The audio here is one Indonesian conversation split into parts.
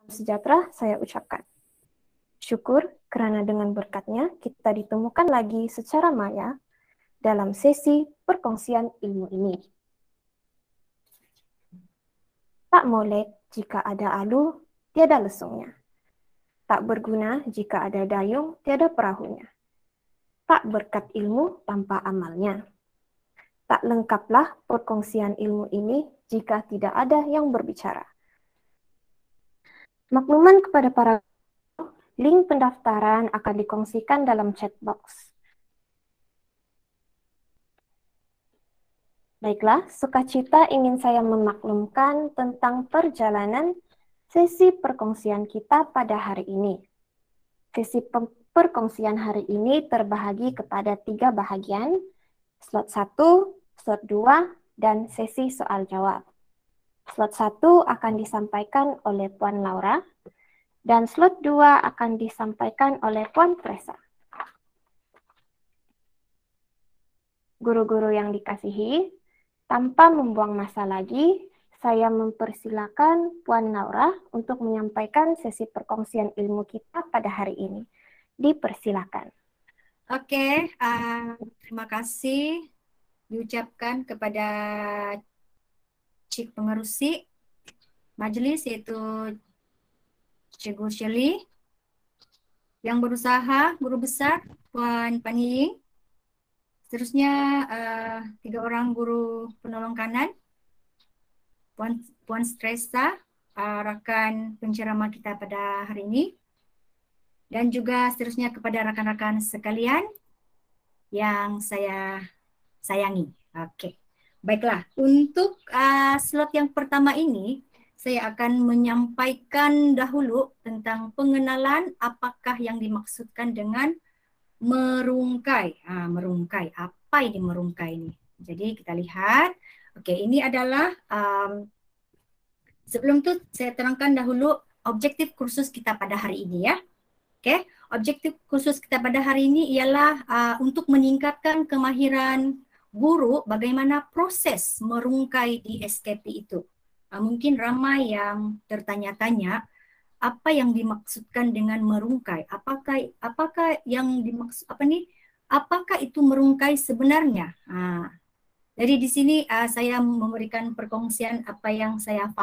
Sejahtera saya ucapkan. Syukur kerana dengan berkatnya kita ditemukan lagi secara maya dalam sesi perkongsian ilmu ini. Tak molek jika ada alu, tiada lesungnya. Tak berguna jika ada dayung, tiada perahunya. Tak berkat ilmu tanpa amalnya. Tak lengkaplah perkongsian ilmu ini jika tidak ada yang berbicara. Makluman kepada para link pendaftaran akan dikongsikan dalam chat box. Baiklah, sukacita ingin saya memaklumkan tentang perjalanan sesi perkongsian kita pada hari ini. Sesi perkongsian hari ini terbahagi kepada 3 bahagian, slot 1, slot 2, dan sesi soal jawab. Slot 1 akan disampaikan oleh Puan Laura, dan slot 2 akan disampaikan oleh Puan Fresa. Guru-guru yang dikasihi, tanpa membuang masa lagi, saya mempersilakan Puan Laura untuk menyampaikan sesi perkongsian ilmu kita pada hari ini. Dipersilakan. Oke, terima kasih diucapkan kepada Cik Pengerusi Majelis, yaitu Cikgu Shirley, yang berusaha, Guru Besar Puan Paniying, seterusnya 3 orang guru penolong kanan, Puan Stresa, rakan penceramah kita pada hari ini, dan juga seterusnya kepada rakan-rakan sekalian yang saya sayangi. Oke, baiklah. Untuk slot yang pertama ini, saya akan menyampaikan dahulu tentang pengenalan apakah yang dimaksudkan dengan merungkai. Merungkai, apa ini merungkai ini? Jadi kita lihat. Oke, ini adalah sebelum itu saya terangkan dahulu objektif kursus kita pada hari ini ya. Oke, objektif khusus kita pada hari ini ialah untuk meningkatkan kemahiran guru bagaimana proses merungkai di SKP itu. Mungkin ramai yang tertanya-tanya apa yang dimaksudkan dengan merungkai? Apakah yang dimaksud apakah itu merungkai sebenarnya? Jadi di sini saya memberikan perkongsian apa yang saya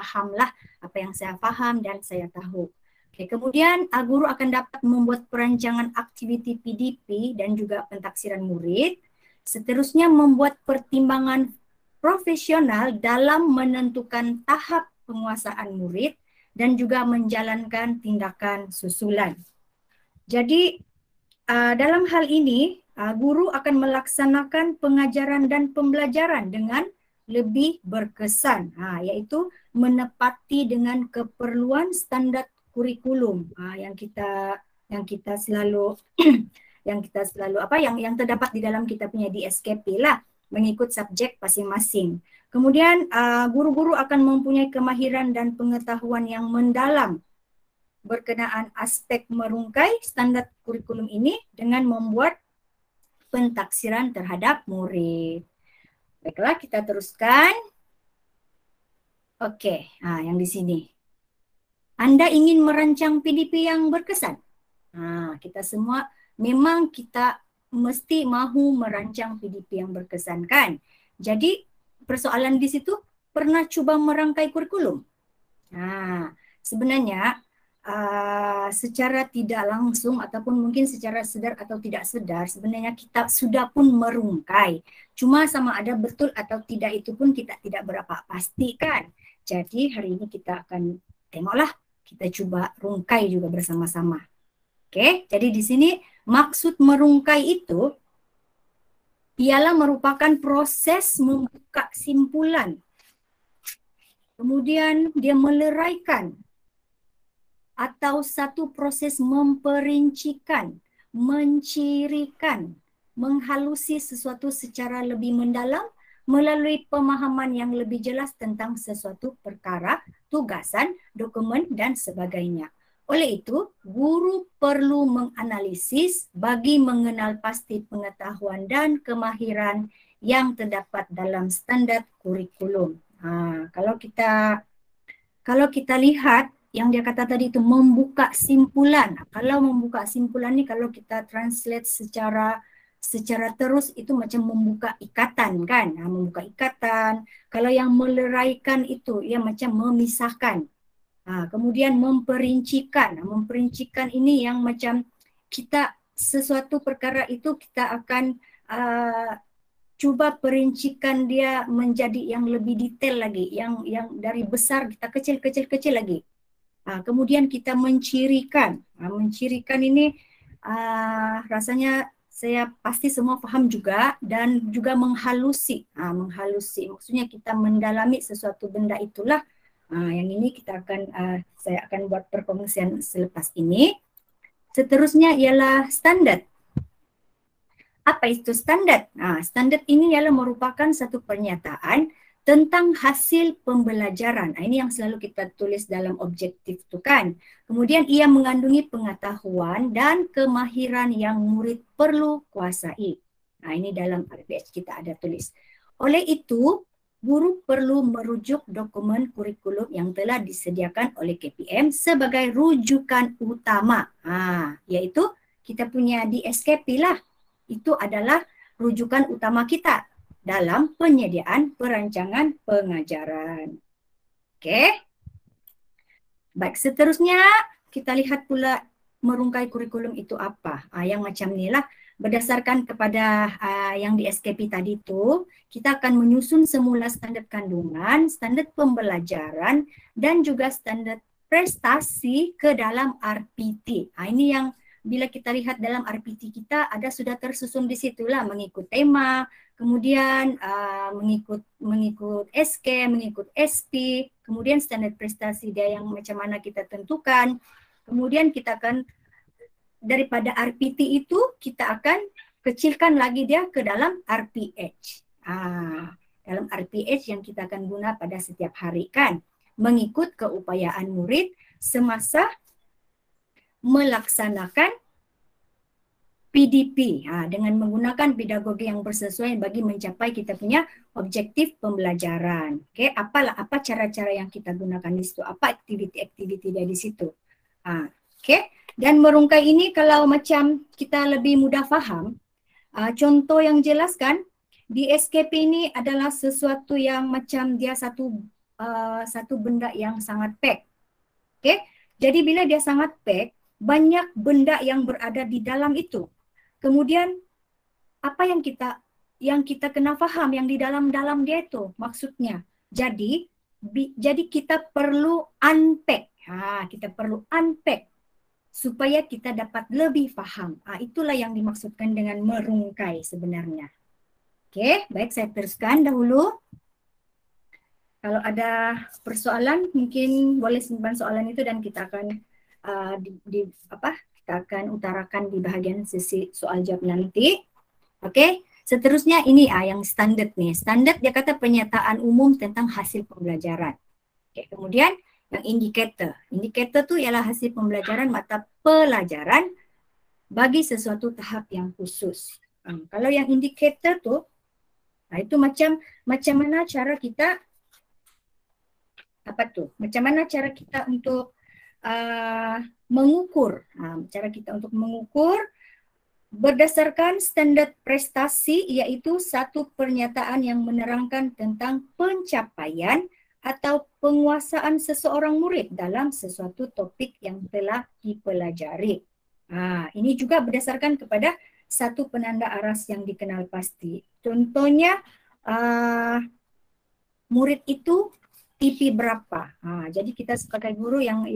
faham dan saya tahu. Oke, kemudian guru akan dapat membuat perancangan aktiviti PDP dan juga pentaksiran murid. Seterusnya membuat pertimbangan profesional dalam menentukan tahap penguasaan murid dan juga menjalankan tindakan susulan. Jadi dalam hal ini guru akan melaksanakan pengajaran dan pembelajaran dengan lebih berkesan, yaitu menepati dengan keperluan standar kurikulum yang kita selalu yang terdapat di dalam kita punya di SKP lah, mengikut subjek masing-masing. Kemudian guru-guru akan mempunyai kemahiran dan pengetahuan yang mendalam berkenaan aspek merungkai standar kurikulum ini dengan membuat pentaksiran terhadap murid. Baiklah, kita teruskan. Oke, yang di sini. Anda ingin merancang PDP yang berkesan? Kita semua memang kita mesti mahu merancang PDP yang berkesan kan? Jadi persoalan di situ, pernah cuba merangkai kurikulum? Sebenarnya secara tidak langsung ataupun mungkin secara sedar atau tidak sedar, sebenarnya kita sudah pun merungkai. Cuma sama ada betul atau tidak itu pun kita tidak berapa pasti kan. Jadi hari ini kita akan tengoklah, kita coba rungkai juga bersama-sama. Oke, jadi di sini maksud merungkai itu ialah merupakan proses membuka simpulan. Kemudian dia meleraikan atau satu proses memperincikan, mencirikan, menghalusi sesuatu secara lebih mendalam melalui pemahaman yang lebih jelas tentang sesuatu perkara, tugasan, dokumen dan sebagainya. Oleh itu, guru perlu menganalisis bagi mengenal pasti pengetahuan dan kemahiran yang terdapat dalam standar kurikulum. Kalau kita lihat yang dia kata tadi itu membuka simpulan. Kalau membuka simpulan ini kalau kita translate secara terus itu macam membuka ikatan kan, membuka ikatan. Kalau yang meleraikan itu ya macam memisahkan. Kemudian memperincikan. Memperincikan ini yang macam kita sesuatu perkara itu kita akan cuba perincikan dia menjadi yang lebih detail lagi, yang dari besar kita kecil lagi. Kemudian kita mencirikan. Mencirikan ini rasanya saya pasti semua faham juga, dan juga menghalusi. Menghalusi maksudnya kita mendalami sesuatu benda itulah. Yang ini kita akan saya akan buat perkongsian selepas ini. Seterusnya ialah standar. Apa itu standar? Standar ini ialah merupakan satu pernyataan tentang hasil pembelajaran. Ini yang selalu kita tulis dalam objektif itu kan. Kemudian ia mengandungi pengetahuan dan kemahiran yang murid perlu kuasai. Ini dalam RPH kita ada tulis. Oleh itu, guru perlu merujuk dokumen kurikulum yang telah disediakan oleh KPM sebagai rujukan utama. Yaitu kita punya di SKP lah. Itu adalah rujukan utama kita dalam penyediaan perancangan pengajaran. Oke. Baik, seterusnya kita lihat pula merungkai kurikulum itu apa. Yang macam inilah, berdasarkan kepada yang di SKP tadi itu, kita akan menyusun semula standar kandungan, standar pembelajaran, dan juga standar prestasi ke dalam RPT. Ini yang bila kita lihat dalam RPT kita ada sudah tersusun di situlah, mengikut tema, kemudian mengikut SK, mengikut SP, kemudian standar prestasi dia yang macam mana kita tentukan. Kemudian kita akan daripada RPT itu kita akan kecilkan lagi dia ke dalam RPH. Dalam RPH yang kita akan guna pada setiap hari kan, mengikut keupayaan murid semasa melaksanakan PDP dengan menggunakan pedagogi yang bersesuaian bagi mencapai kita punya objektif pembelajaran. Oke, apa cara-cara yang kita gunakan di situ? Apa aktiviti-aktiviti dia di situ? Oke, dan merungkai ini kalau macam kita lebih mudah faham, contoh yang jelaskan di SKP ini adalah sesuatu yang macam dia satu benda yang sangat pack. Oke, jadi bila dia sangat pack, banyak benda yang berada di dalam itu. Kemudian apa yang kita kena faham yang di dalam dia itu maksudnya. Jadi kita perlu unpack. Kita perlu unpack supaya kita dapat lebih faham. Itulah yang dimaksudkan dengan merungkai sebenarnya. Oke, baik, saya teruskan dahulu. Kalau ada persoalan mungkin boleh simpan soalan itu dan kita akan kita akan utarakan di bahagian sesi soal jawab nanti. Oke, seterusnya ini yang standar nih. Standar dia kata pernyataan umum tentang hasil pembelajaran. Oke, kemudian yang indikator. Indikator tu ialah hasil pembelajaran mata pelajaran bagi sesuatu tahap yang khusus. Kalau yang indikator tu itu macam mana cara kita macam mana cara kita untuk mengukur. Cara kita untuk mengukur berdasarkan standar prestasi, iaitu satu pernyataan yang menerangkan tentang pencapaian atau penguasaan seseorang murid dalam sesuatu topik yang telah dipelajari. Ini juga berdasarkan kepada satu penanda aras yang dikenal pasti. Contohnya, murid itu TP berapa? Jadi kita sebagai guru yang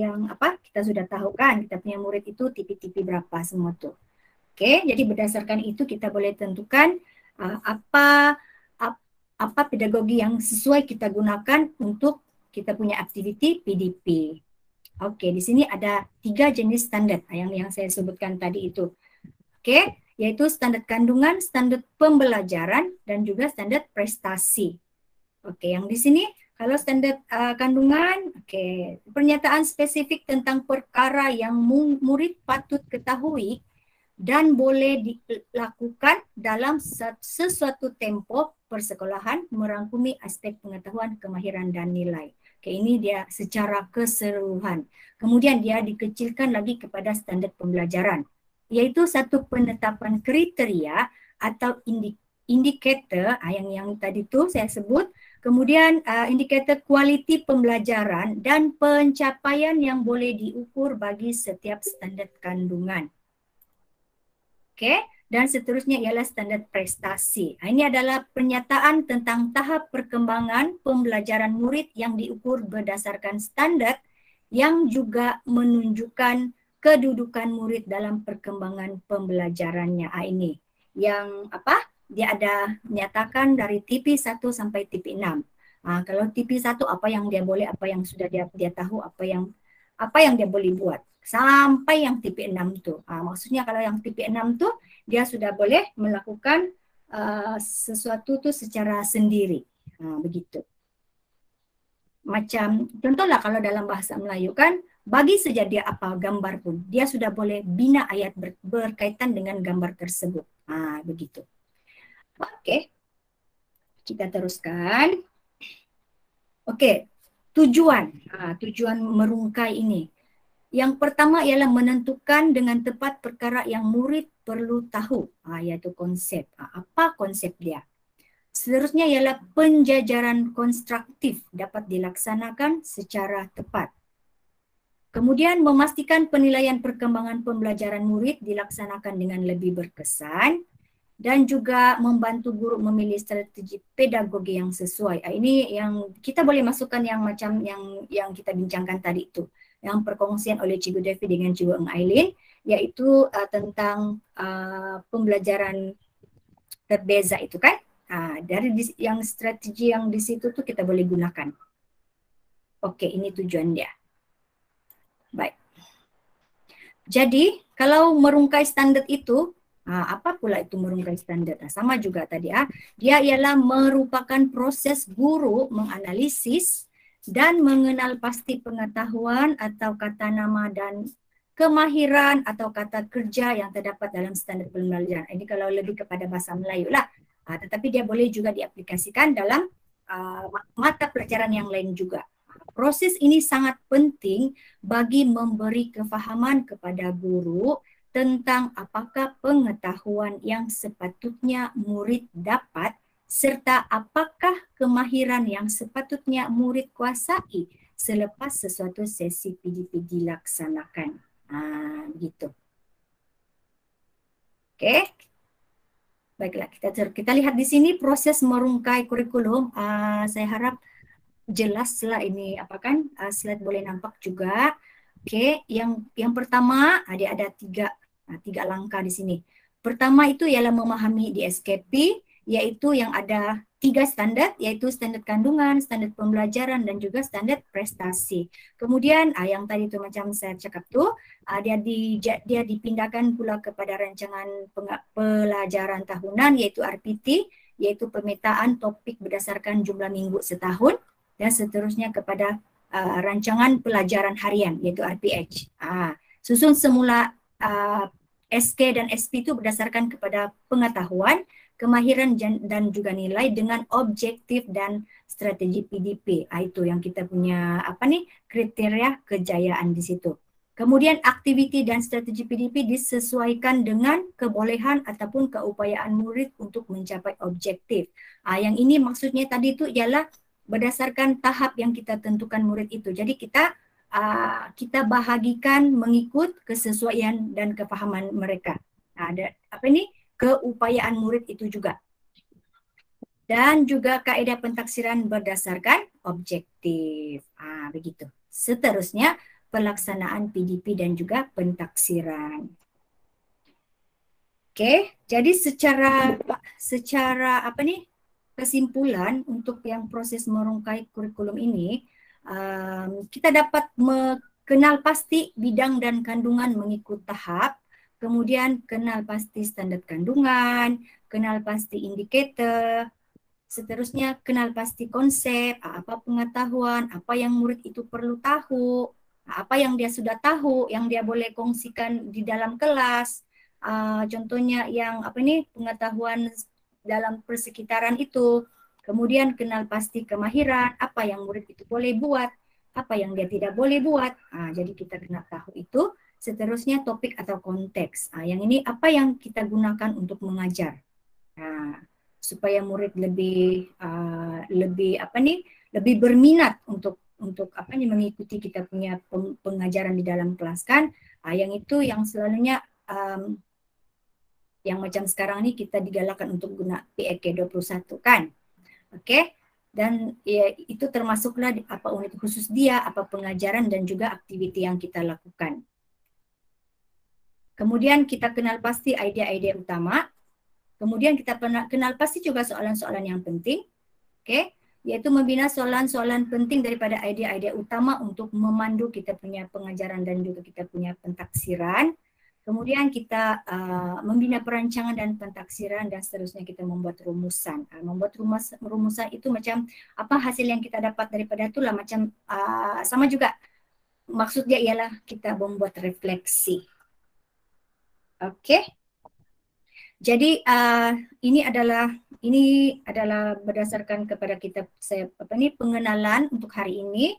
kita sudah tahu kan, kita punya murid itu TP berapa semua tuh. Oke, jadi berdasarkan itu kita boleh tentukan apa pedagogi yang sesuai kita gunakan untuk kita punya aktiviti PDP. Oke, di sini ada 3 jenis standar yang saya sebutkan tadi itu. Oke, yaitu standar kandungan, standar pembelajaran, dan juga standar prestasi. Oke, yang di sini kalau standar kandungan, pernyataan spesifik tentang perkara yang murid patut ketahui dan boleh dilakukan dalam sesuatu tempoh persekolahan merangkumi aspek pengetahuan, kemahiran, dan nilai. Oke, ini dia secara keseluruhan. Kemudian dia dikecilkan lagi kepada standar pembelajaran, yaitu satu penetapan kriteria atau indikator yang tadi tu saya sebut. Kemudian indikator kualiti pembelajaran dan pencapaian yang boleh diukur bagi setiap standar kandungan. Oke, dan seterusnya ialah standar prestasi. Ini adalah pernyataan tentang tahap perkembangan pembelajaran murid yang diukur berdasarkan standar yang juga menunjukkan kedudukan murid dalam perkembangan pembelajarannya. Ini yang apa? Dia ada menyatakan dari TP1 sampai TP6. Kalau TP1 apa yang dia boleh, apa yang sudah dia tahu, apa yang dia boleh buat. Sampai yang TP6 tu. Maksudnya kalau yang TP6 tu dia sudah boleh melakukan sesuatu tu secara sendiri. Begitu. Macam contohlah kalau dalam bahasa Melayu kan, bagi saja dia apa gambar pun, dia sudah boleh bina ayat berkaitan dengan gambar tersebut. Begitu. Oke. Kita teruskan. Oke. Tujuan merungkai ini. Yang pertama ialah menentukan dengan tepat perkara yang murid perlu tahu, iaitu konsep. Apa konsep dia? Seterusnya ialah penjajaran konstruktif dapat dilaksanakan secara tepat. Kemudian memastikan penilaian perkembangan pembelajaran murid dilaksanakan dengan lebih berkesan dan juga membantu guru memilih strategi pedagogi yang sesuai. Ini yang kita boleh masukkan yang macam yang kita bincangkan tadi itu, yang perkongsian oleh Cikgu Devi dengan Cikgu Eng Ailin, yaitu tentang pembelajaran berbeza itu kan. Dari yang strategi yang di situ tuh kita boleh gunakan. Oke, ini tujuan dia. Baik. Jadi kalau merungkai standar itu, apa pula itu merungkai standar? Sama juga tadi dia ialah merupakan proses guru menganalisis dan mengenal pasti pengetahuan atau kata nama dan kemahiran atau kata kerja yang terdapat dalam standar pembelajaran. Ini kalau lebih kepada bahasa Melayu lah. Tetapi dia boleh juga diaplikasikan dalam mata pelajaran yang lain juga. Proses ini sangat penting bagi memberi kefahaman kepada guru tentang apakah pengetahuan yang sepatutnya murid dapat serta apakah kemahiran yang sepatutnya murid kuasai selepas sesuatu sesi PDP dilaksanakan. Begitu. Oke. Baiklah, kita lihat di sini proses merungkai kurikulum. Saya harap jelaslah ini slide boleh nampak juga. Oke, yang pertama dia ada tiga langkah di sini. Pertama itu ialah memahami di SKP, yaitu yang ada 3 standar, yaitu standar kandungan, standar pembelajaran dan juga standar prestasi. Kemudian yang tadi itu macam saya cakap tuh, dia dipindahkan pula kepada rancangan pelajaran tahunan, yaitu RPT, yaitu pemetaan topik berdasarkan jumlah minggu setahun, dan seterusnya kepada rancangan pelajaran harian, yaitu RPH. Susun semula SK dan SP itu berdasarkan kepada pengetahuan, kemahiran dan juga nilai dengan objektif dan strategi PDP. Itu yang kita punya kriteria kejayaan di situ. Kemudian aktiviti dan strategi PDP disesuaikan dengan kebolehan ataupun keupayaan murid untuk mencapai objektif. Yang ini maksudnya tadi itu ialah berdasarkan tahap yang kita tentukan murid itu. Jadi kita bahagikan mengikut kesesuaian dan kefahaman mereka. Ada keupayaan murid itu juga. Dan juga kaedah pentaksiran berdasarkan objektif. Begitu. Seterusnya pelaksanaan PDP dan juga pentaksiran. Oke, jadi secara kesimpulan untuk yang proses merungkai kurikulum ini, kita dapat mengenal pasti bidang dan kandungan mengikut tahap, kemudian kenal pasti standar kandungan, kenal pasti indikator, seterusnya kenal pasti konsep, apa pengetahuan, apa yang murid itu perlu tahu, apa yang dia sudah tahu, yang dia boleh kongsikan di dalam kelas, contohnya yang pengetahuan dalam persekitaran itu, Kemudian kenal pasti kemahiran, apa yang murid itu boleh buat, apa yang dia tidak boleh buat. Jadi kita kena tahu itu. Seterusnya topik atau konteks. Yang ini apa yang kita gunakan untuk mengajar. Supaya murid lebih berminat untuk mengikuti kita punya pengajaran di dalam kelas kan. Yang selalunya yang macam sekarang ini kita digalakkan untuk guna PEK 21 kan. Oke. Dan ya, itu termasuklah apa unit khusus dia, apa pengajaran dan juga aktiviti yang kita lakukan. Kemudian kita kenal pasti ide-ide utama. Kemudian kita kenal pasti juga soalan-soalan yang penting. Oke, yaitu membina soalan-soalan penting daripada ide-ide utama untuk memandu kita punya pengajaran dan juga kita punya pentaksiran. Kemudian kita membina perancangan dan pentaksiran dan seterusnya kita membuat rumusan. Membuat rumusan itu macam apa hasil yang kita dapat daripada itulah macam sama juga maksudnya ialah kita membuat refleksi. Oke. Jadi ini adalah berdasarkan kepada pengenalan untuk hari ini.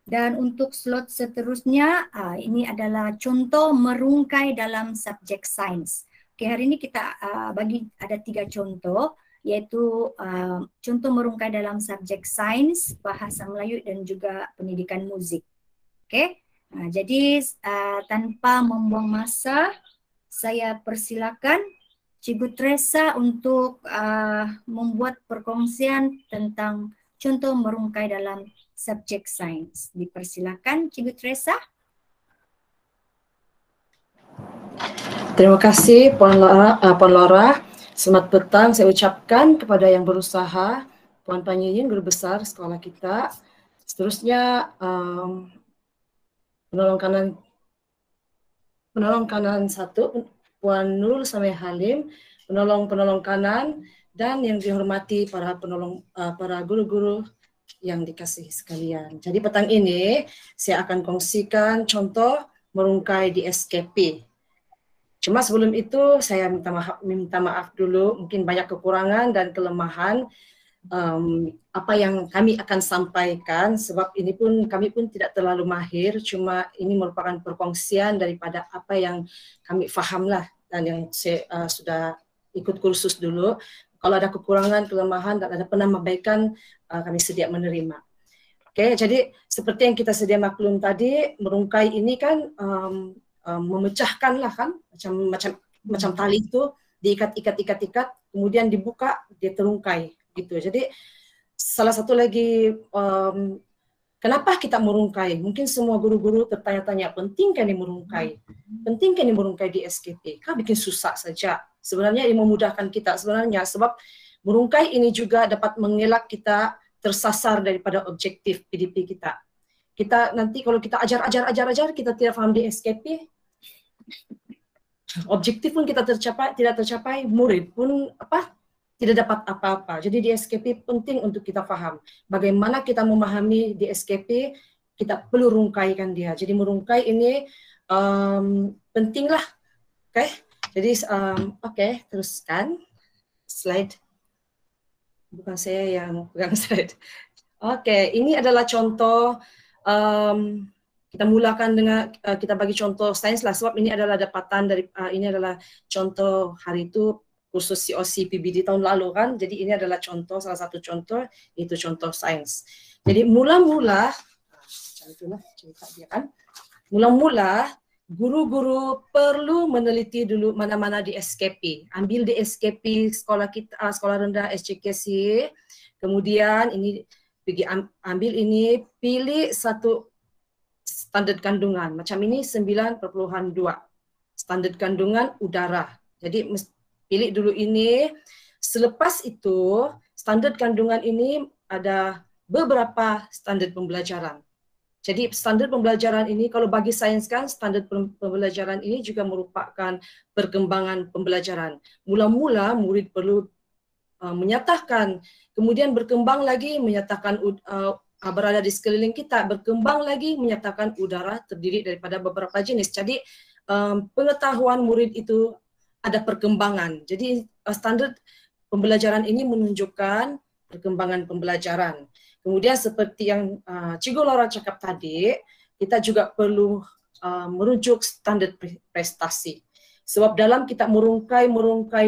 Dan untuk slot seterusnya, ini adalah contoh merungkai dalam subjek sains. Oke, hari ini kita bagi ada 3 contoh, yaitu contoh merungkai dalam subjek sains, bahasa Melayu dan juga pendidikan musik. Oke, jadi tanpa membuang masa, saya persilakan Cikgu Teresa untuk membuat perkongsian tentang contoh merungkai dalam subjek sains. Dipersilakan Cikgu Teresa. Terima kasih Puan Laura. Selamat petang saya ucapkan kepada yang berusaha, Puan Panyiyin, guru besar sekolah kita. Seterusnya penolong kanan 1, Puan Nurul Samai Halim, penolong kanan, dan yang dihormati para guru-guru yang dikasihi sekalian. Jadi petang ini saya akan kongsikan contoh merungkai di SKP. Cuma sebelum itu saya minta maaf dulu, mungkin banyak kekurangan dan kelemahan apa yang kami akan sampaikan, sebab kami pun tidak terlalu mahir, cuma ini merupakan perkongsian daripada apa yang kami fahamlah dan yang saya sudah ikut kursus dulu. Kalau ada kekurangan, kelemahan dan ada penambahbaikan, kami sedia menerima. Oke, jadi seperti yang kita sedia maklum tadi, merungkai ini kan memecahkan lah kan, macam tali itu diikat, kemudian dibuka, dia terungkai gitu. Jadi salah satu lagi kenapa kita merungkai? Mungkin semua guru-guru tertanya-tanya, pentingkah ini merungkai? Pentingkah ini merungkai di SKP? Kan bikin susah saja. Sebenarnya ini memudahkan kita sebenarnya, sebab merungkai ini juga dapat mengelak kita tersasar daripada objektif PDP kita. Kita nanti kalau kita ajar, kita tidak paham di SKP, objektif pun kita tidak tercapai, murid pun tidak dapat apa-apa. Jadi di SKP penting untuk kita paham bagaimana kita memahami di SKP, kita perlu rungkaikan dia. Jadi merungkai ini pentinglah. Oke. Jadi teruskan slide. Bukan saya yang pegang slide. Oke, ini adalah contoh. Kita mulakan dengan kita bagi contoh sains lah, sebab ini adalah dapatan dari ini adalah contoh hari itu kursus COC PBD tahun lalu kan. Jadi ini adalah contoh, salah satu contoh itu contoh sains. Jadi mula-mula guru-guru perlu meneliti dulu mana-mana di SKP. Ambil di SKP sekolah kita, sekolah rendah SCKC. Kemudian ini pergi ambil ini, pilih satu standar kandungan. Macam ini 9,2. Standar kandungan udara. Jadi pilih dulu ini. Selepas itu standar kandungan ini ada beberapa standar pembelajaran. Jadi standar pembelajaran ini kalau bagi sains kan standar pembelajaran ini juga merupakan perkembangan pembelajaran. Mula-mula murid perlu menyatakan, kemudian berkembang lagi menyatakan berada di sekeliling kita, berkembang lagi menyatakan udara terdiri daripada beberapa jenis. Jadi pengetahuan murid itu ada perkembangan. Jadi standar pembelajaran ini menunjukkan perkembangan pembelajaran. Kemudian seperti yang Cikgu Laura cakap tadi, kita juga perlu merujuk standar prestasi. Sebab dalam kita merungkai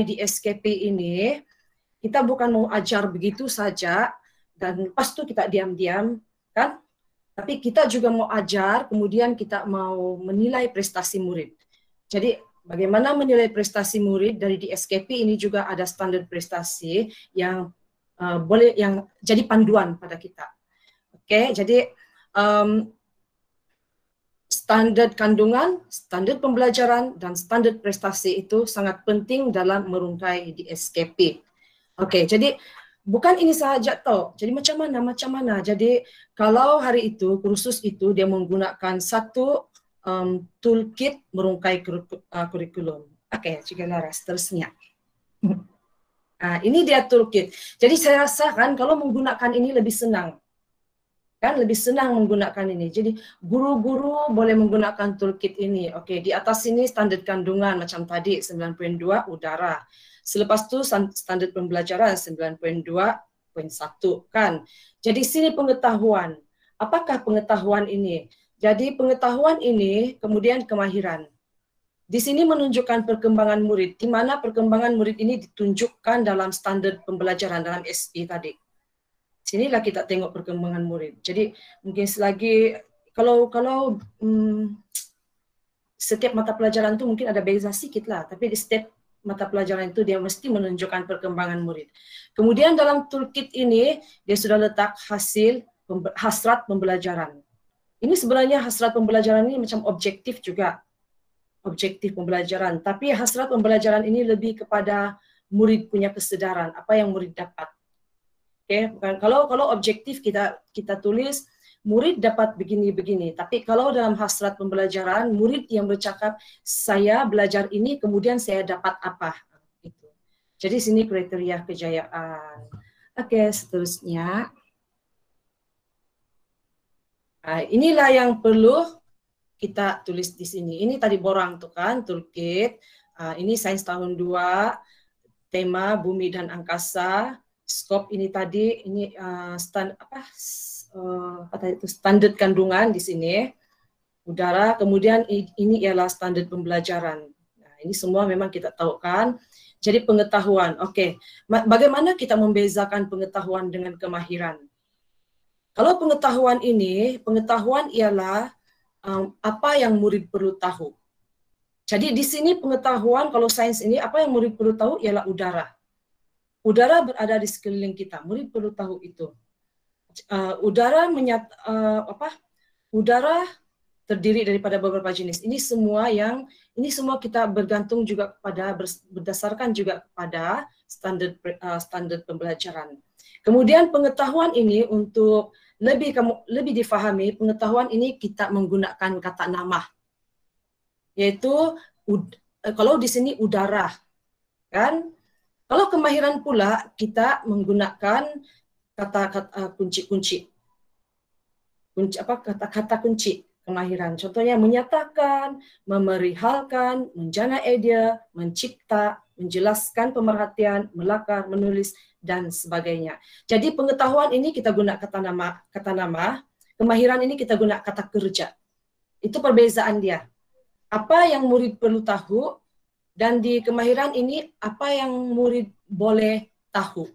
di SKP ini, kita bukan mau ajar begitu saja dan lepas itu kita diam-diam, kan? Tapi kita juga mau ajar, kemudian kita mau menilai prestasi murid. Jadi bagaimana menilai prestasi murid dari di SKP ini juga ada standar prestasi yang yang jadi panduan pada kita. Oke, jadi standar kandungan, standar pembelajaran, dan standar prestasi itu sangat penting dalam merungkai di SKP. Oke, jadi bukan ini saja toh. Jadi macam mana? Jadi kalau hari itu kursus itu dia menggunakan satu toolkit merungkai kurikulum. Oke, Cikgu Laura, seterusnya. Ini dia toolkit. Jadi saya rasa kan kalau menggunakan ini lebih senang. Kan lebih senang menggunakan ini. Jadi guru-guru boleh menggunakan toolkit ini. Oke, di atas ini standar kandungan macam tadi 9.2 udara. Selepas itu standar pembelajaran 9.2.1 kan. Jadi sini pengetahuan. Apakah pengetahuan ini? Jadi pengetahuan ini kemudian kemahiran. Di sini menunjukkan perkembangan murid, di mana perkembangan murid ini ditunjukkan dalam standar pembelajaran dalam SI tadi. Sinilah kita tengok perkembangan murid. Jadi mungkin selagi kalau setiap mata pelajaran itu mungkin ada beza sedikit lah, tapi di setiap mata pelajaran itu dia mesti menunjukkan perkembangan murid. Kemudian dalam toolkit ini dia sudah letak hasrat pembelajaran. Ini sebenarnya hasrat pembelajaran ini macam objektif juga. Objektif pembelajaran, tapi hasrat pembelajaran ini lebih kepada murid punya kesadaran, apa yang murid dapat. Oke, bukan kalau objektif kita tulis murid dapat begini-begini, tapi kalau dalam hasrat pembelajaran murid yang bercakap saya belajar ini kemudian saya dapat apa gitu. Jadi sini kriteria kejayaan. Oke, seterusnya. Inilah yang perlu kita tulis di sini. Ini tadi borang tuh kan, toolkit. Ini sains tahun 2, tema bumi dan angkasa. Skop ini tadi, ini standar kandungan di sini. Udara, kemudian ini ialah standar pembelajaran. Nah, ini semua memang kita tahu kan. Jadi pengetahuan. Oke. Bagaimana kita membezakan pengetahuan dengan kemahiran? Kalau pengetahuan ini, pengetahuan ialah apa yang murid perlu tahu. Jadi di sini pengetahuan, kalau sains ini, apa yang murid perlu tahu ialah udara. Udara berada di sekeliling kita, murid perlu tahu itu. Udara terdiri daripada beberapa jenis. Ini semua kita bergantung juga berdasarkan juga kepada standar pembelajaran. Kemudian pengetahuan ini untuk lebih difahami, pengetahuan ini kita menggunakan kata nama, yaitu kalau di sini udara, kan? Kalau kemahiran pula kita menggunakan kata-kata kunci kemahiran. Contohnya menyatakan, memerihalkan, menjana idea, mencipta, menjelaskan pemerhatian, melakar, menulis, dan sebagainya. Jadi pengetahuan ini kita guna kata nama, kemahiran ini kita guna kata kerja. Itu perbezaan dia. Apa yang murid perlu tahu, dan di kemahiran ini apa yang murid boleh tahu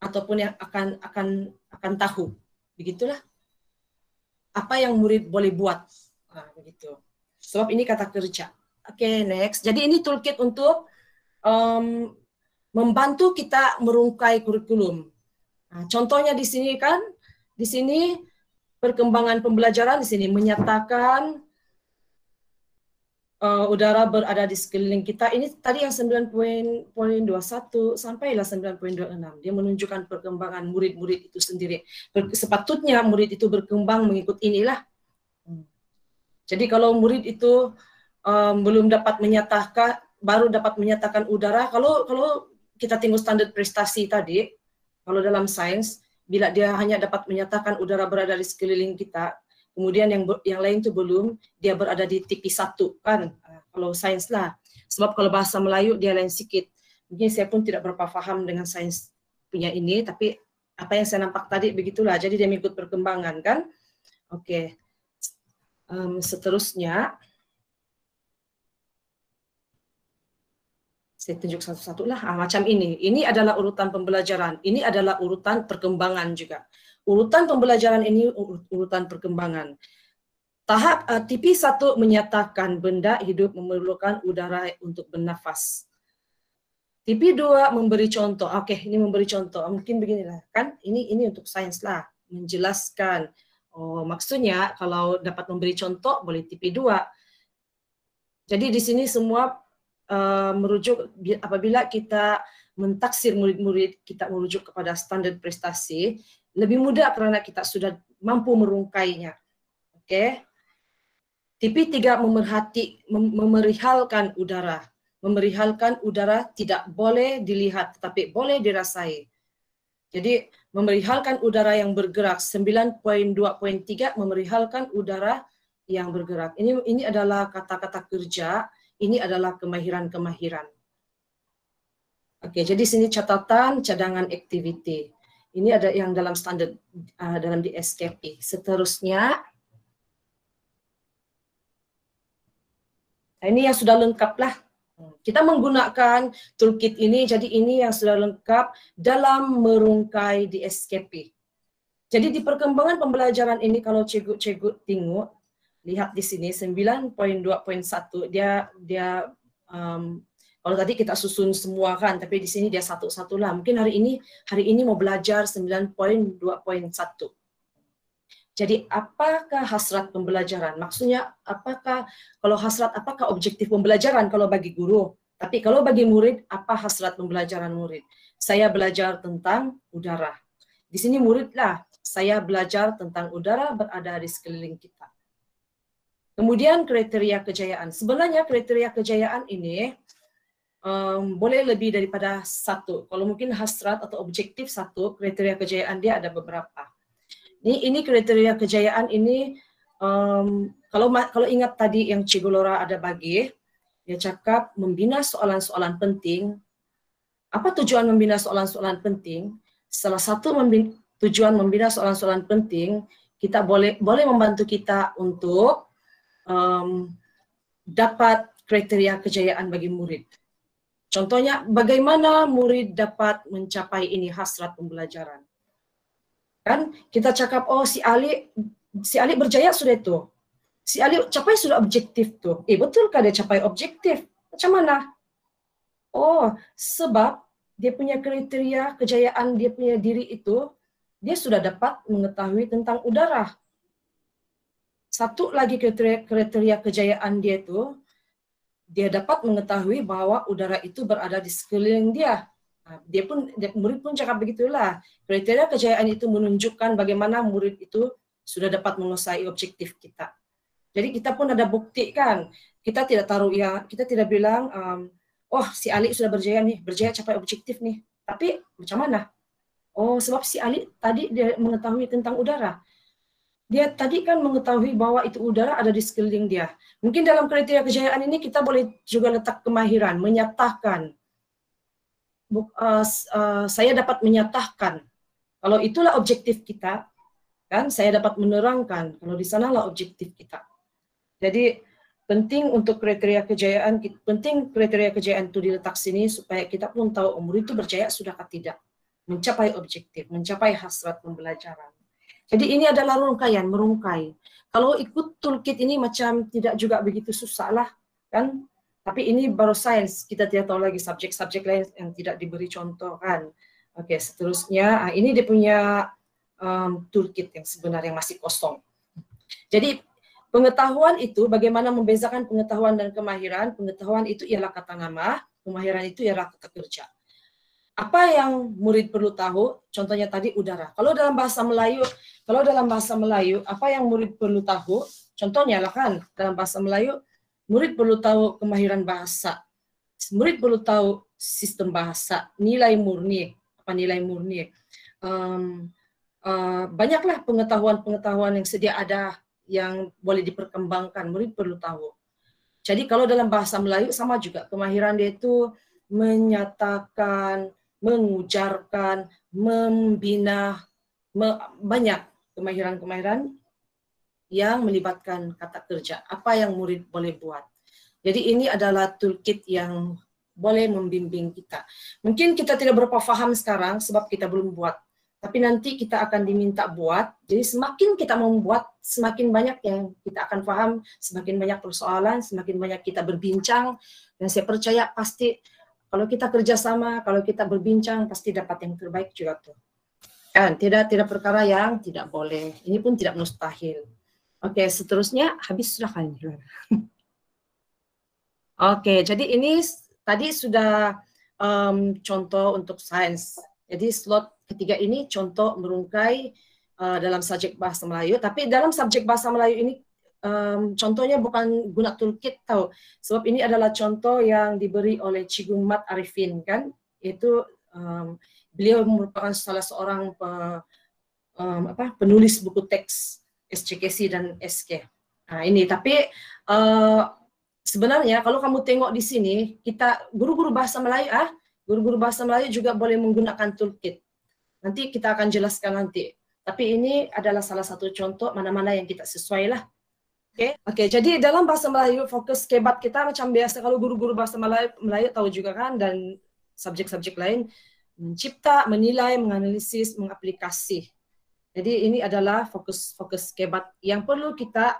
ataupun yang akan tahu. Begitulah. Apa yang murid boleh buat. Begitu. Sebab ini kata kerja. Oke, next. Jadi ini toolkit untuk membantu kita merungkai kurikulum. Contohnya di sini kan, di sini perkembangan pembelajaran di sini menyatakan udara berada di sekeliling kita. Ini tadi yang 9.21 sampailah 9.26. Dia menunjukkan perkembangan murid-murid itu sendiri. Sepatutnya murid itu berkembang mengikut inilah. Jadi kalau murid itu belum dapat menyatakan, baru dapat menyatakan udara, kalau kita tengok standar prestasi tadi, kalau dalam sains, bila dia hanya dapat menyatakan udara berada di sekeliling kita, kemudian yang lain itu belum, dia berada di tipi 1 kan, kalau sains lah. Sebab kalau bahasa Melayu dia lain sikit. Mungkin saya pun tidak berapa faham dengan sains punya ini, tapi Apa yang saya nampak tadi begitulah. Jadi dia mengikut perkembangan kan. Oke. Seterusnya saya tunjuk satu-satu lah. Macam ini. Ini adalah urutan pembelajaran. Ini adalah urutan perkembangan juga. Urutan pembelajaran ini urutan perkembangan. Tahap TP1 menyatakan benda hidup memerlukan udara untuk bernafas. TP2 memberi contoh. Oke, ini memberi contoh. Mungkin beginilah kan. Ini untuk sains lah, menjelaskan. Oh, maksudnya kalau dapat memberi contoh boleh TP2. Jadi di sini semua merujuk apabila kita mentaksir murid-murid kita merujuk kepada standar prestasi, lebih mudah karena kita sudah mampu merungkainya. Oke. TP3 memerihalkan udara. Memerihalkan udara tidak boleh dilihat tetapi boleh dirasai. Jadi memerihalkan udara yang bergerak 9.2.3 memerihalkan udara yang bergerak. Ini adalah kata-kata kerja, ini adalah kemahiran-kemahiran. Oke, jadi sini catatan cadangan activity. Ini ada yang dalam standar dalam di SKP. Seterusnya ini yang sudah lengkap lah. Kita menggunakan toolkit ini, jadi ini yang sudah lengkap dalam merungkai di SKP. Jadi di perkembangan pembelajaran ini kalau cikgu tengok, lihat di sini 9.2.1 dia kalau tadi kita susun semua kan, tapi di sini dia satu-satu lah. Mungkin hari ini mau belajar 9.2.1. Jadi apakah hasrat pembelajaran? Maksudnya apakah kalau hasrat apakah objektif pembelajaran kalau bagi guru? Tapi kalau bagi murid apa hasrat pembelajaran murid? Saya belajar tentang udara. Di sini murid lah, saya belajar tentang udara berada di sekeliling kita. Kemudian kriteria kejayaan. Sebenarnya kriteria kejayaan ini boleh lebih daripada satu. Kalau mungkin hasrat atau objektif satu, kriteria kejayaan dia ada beberapa. Ini kriteria kejayaan ini kalau ingat tadi yang Cikgu Lora ada bagi, dia cakap membina soalan-soalan penting. Apa tujuan membina soalan-soalan penting? Salah satu tujuan membina soalan-soalan penting, kita boleh membantu kita untuk dapat kriteria kejayaan bagi murid. Contohnya, bagaimana murid dapat mencapai ini hasrat pembelajaran? Kan kita cakap, oh si Ali berjaya sudah itu. Si Ali capai sudah objektif tuh. Betulkah dia capai objektif? Macam mana? Oh, sebab dia punya kriteria kejayaan dia punya diri itu, dia sudah dapat mengetahui tentang udara. Satu lagi kriteria kejayaan dia itu, dia dapat mengetahui bahwa udara itu berada di sekeliling dia. Murid pun cakap begitulah. Kriteria kejayaan itu menunjukkan bagaimana murid itu sudah dapat menguasai objektif kita. Jadi kita pun ada bukti kan. Kita tidak kita tidak bilang, oh si Ali sudah berjaya capai objektif nih. Tapi macam mana? Oh sebab si Ali tadi dia mengetahui tentang udara. Dia tadi kan mengetahui bahwa itu udara ada di sekeliling dia. Mungkin dalam kriteria kejayaan ini kita boleh juga letak kemahiran, menyatakan. Saya dapat menyatakan kalau itulah objektif kita, kan saya dapat menerangkan kalau di sanalah objektif kita. Jadi penting untuk kriteria kejayaan itu diletak sini supaya kita pun tahu murid itu berjaya sudahkah tidak mencapai objektif, mencapai hasrat pembelajaran. Jadi ini adalah rungkaian, merungkai. Kalau ikut toolkit ini macam tidak juga begitu susah lah, kan? Tapi ini baru sains, kita tidak tahu lagi subjek-subjek lain yang tidak diberi contoh kan. Oke, seterusnya ini dia punya toolkit yang sebenarnya masih kosong. Jadi pengetahuan itu bagaimana membezakan pengetahuan dan kemahiran? Pengetahuan itu ialah kata nama, kemahiran itu ialah kata kerja. Apa yang murid perlu tahu? Contohnya tadi udara. Kalau dalam bahasa Melayu, apa yang murid perlu tahu? Contohnya lah kan dalam bahasa Melayu, murid perlu tahu kemahiran bahasa. Murid perlu tahu sistem bahasa, nilai murni. Apa nilai murni? Banyaklah pengetahuan-pengetahuan yang sedia ada yang boleh diperkembangkan. Murid perlu tahu. Jadi kalau dalam bahasa Melayu sama juga. Kemahiran dia itu menyatakan, mengujarkan, membina banyak kemahiran-kemahiran yang melibatkan kata kerja. Apa yang murid boleh buat. Jadi ini adalah toolkit yang boleh membimbing kita. Mungkin kita tidak berapa faham sekarang sebab kita belum buat. Tapi nanti kita akan diminta buat. Jadi semakin kita membuat, semakin banyak yang kita akan paham, semakin banyak persoalan, semakin banyak kita berbincang. Dan saya percaya pasti kalau kita kerjasama, kalau kita berbincang, pasti dapat yang terbaik juga tuh. Kan, tidak perkara yang tidak boleh. Ini pun tidak mustahil. Oke, seterusnya habis sudah kan? Oke, jadi ini tadi sudah contoh untuk sains. Jadi slot ketiga ini contoh merungkai dalam subjek bahasa Melayu. Tapi dalam subjek bahasa Melayu ini contohnya bukan guna toolkit tahu. Sebab ini adalah contoh yang diberi oleh Cikgu Mat Arifin kan. Itu beliau merupakan salah seorang penulis buku teks SCKC dan SK. Nah ini tapi sebenarnya kalau kamu tengok di sini, kita guru-guru bahasa Melayu juga boleh menggunakan toolkit. Nanti kita akan jelaskan nanti. Tapi ini adalah salah satu contoh mana-mana yang kita sesuai lah. Oke, jadi dalam bahasa Melayu fokus kebat kita macam biasa kalau guru-guru bahasa Melayu tahu juga kan, dan subjek-subjek lain mencipta, menilai, menganalisis, mengaplikasi. Jadi ini adalah fokus kebat yang perlu kita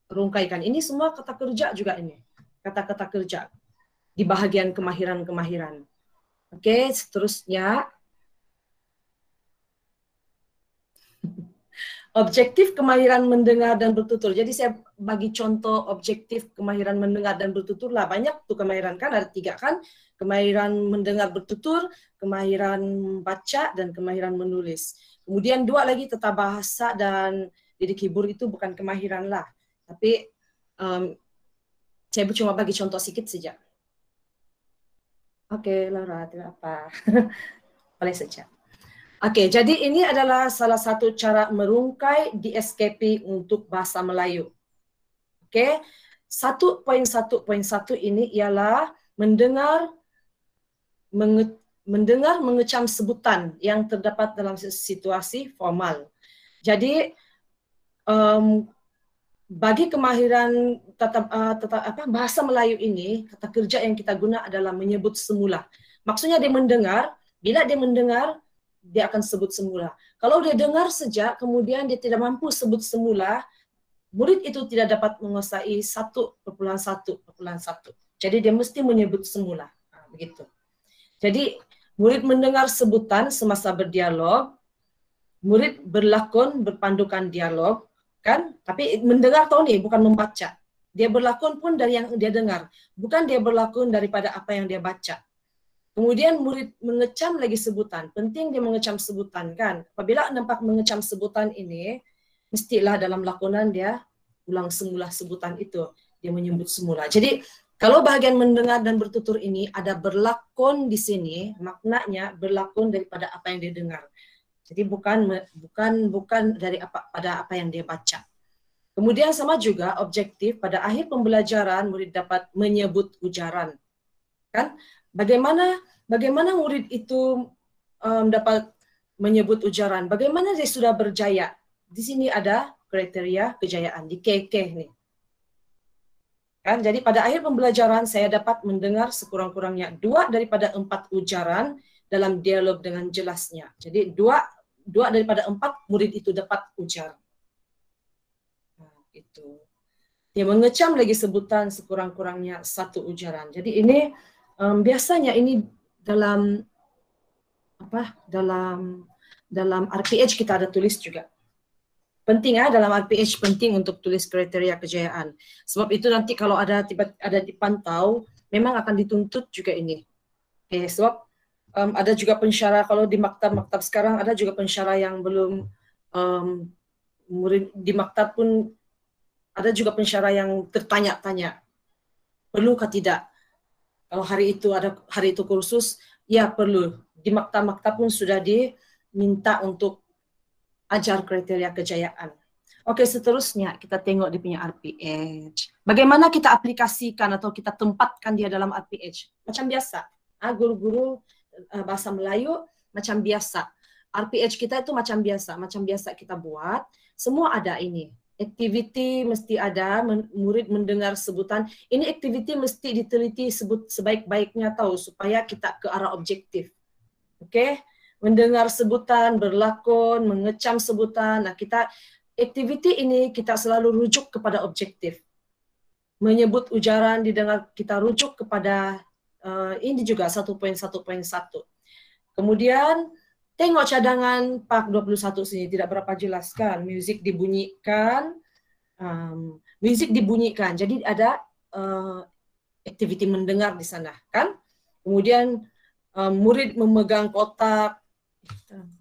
rungkaikan. Ini semua kata kerja juga ini. Kata-kata kerja di bahagian kemahiran-kemahiran. Oke, seterusnya. Objektif kemahiran mendengar dan bertutur. Jadi saya bagi contoh objektif kemahiran mendengar dan bertutur lah. Banyak tuh kemahiran kan, ada 3 kan. Kemahiran mendengar bertutur, kemahiran membaca, dan kemahiran menulis. Kemudian 2 lagi tata bahasa dan didik hibur itu bukan kemahiran lah. Tapi saya cuma bagi contoh sedikit saja. Oke, Laura, tidak apa. Boleh saja. Oke, jadi ini adalah salah satu cara merungkai di SKP untuk bahasa Melayu. Oke, 1.1.1 ini ialah mendengar mengecam sebutan yang terdapat dalam situasi formal. Jadi bagi kemahiran bahasa Melayu ini, kata kerja yang kita guna adalah menyebut semula. Maksudnya dia mendengar, bila dia mendengar, dia akan sebut semula. Kalau dia dengar saja, kemudian dia tidak mampu sebut semula, murid itu tidak dapat menguasai 1.1.1. Jadi dia mesti menyebut semula. Nah, begitu. Jadi murid mendengar sebutan semasa berdialog, murid berlakon berpandukan dialog, kan? Tapi mendengar tahu nih, bukan membaca. Dia berlakon pun dari yang dia dengar, bukan dia berlakon daripada apa yang dia baca. Kemudian murid mengecam lagi sebutan. Penting dia mengecam sebutan kan. Apabila nampak mengecam sebutan ini, mestilah dalam lakonan dia ulang semula sebutan itu. Dia menyebut semula. Jadi kalau bahagian mendengar dan bertutur ini ada berlakon di sini, maknanya berlakon daripada apa yang dia dengar. Jadi bukan dari apa yang dia baca. Kemudian sama juga objektif pada akhir pembelajaran murid dapat menyebut ujaran. Kan? Bagaimana murid itu dapat menyebut ujaran? Bagaimana dia sudah berjaya? Di sini ada kriteria kejayaan di KK nih. Kan? Jadi pada akhir pembelajaran saya dapat mendengar sekurang-kurangnya 2 daripada 4 ujaran dalam dialog dengan jelasnya. Jadi 2 daripada 4 murid itu dapat ujar. Nah, itu. Dia mengecam lagi sebutan sekurang-kurangnya 1 ujaran. Jadi ini biasanya ini dalam RPH kita ada tulis juga. Penting dalam RPH penting untuk tulis kriteria kejayaan. Sebab itu nanti kalau ada dipantau memang akan dituntut juga ini. Sebab ada juga pensyarah kalau di maktab sekarang ada juga pensyarah yang belum murid di maktab pun ada juga pensyarah yang tertanya-tanya perlukah tidak kalau hari itu kursus ya perlu. Di maktab-maktab pun sudah diminta untuk ajar kriteria kejayaan. Oke, seterusnya kita tengok di punya RPH. Bagaimana kita aplikasikan atau kita tempatkan dia dalam RPH? Macam biasa, guru-guru bahasa Melayu macam biasa. RPH kita itu macam biasa kita buat, semua ada ini. Activity mesti ada, murid mendengar sebutan. Ini activity mesti diteliti sebaik-baiknya tahu supaya kita ke arah objektif. Oke? Mendengar sebutan, berlakon, mengecam sebutan. Nah, activity ini kita selalu rujuk kepada objektif. Menyebut ujaran didengar, kita rujuk kepada ini juga 1.1.1. Kemudian tengok cadangan Pak 21 sini, tidak berapa jelas kan. Musik dibunyikan, jadi ada aktiviti mendengar di sana kan. Kemudian murid memegang kotak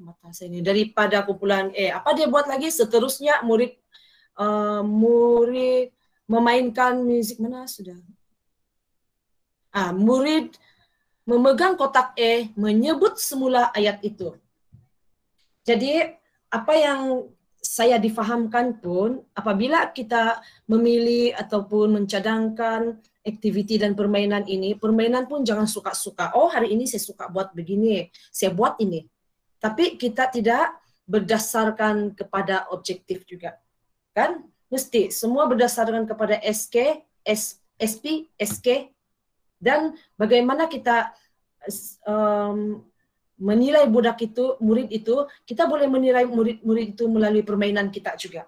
mata saya ini daripada kumpulan apa dia buat lagi seterusnya, murid memainkan musik mana sudah. Murid memegang kotak menyebut semula ayat itu. Jadi apa yang saya difahamkan pun, apabila kita memilih ataupun mencadangkan aktiviti dan permainan ini, permainan pun jangan suka-suka. Oh, hari ini saya suka buat begini, saya buat ini. Tapi kita tidak berdasarkan kepada objektif juga. Kan? Mesti semua berdasarkan kepada SK, SP, SK, dan bagaimana kita menilai murid itu, kita boleh menilai murid itu melalui permainan kita juga.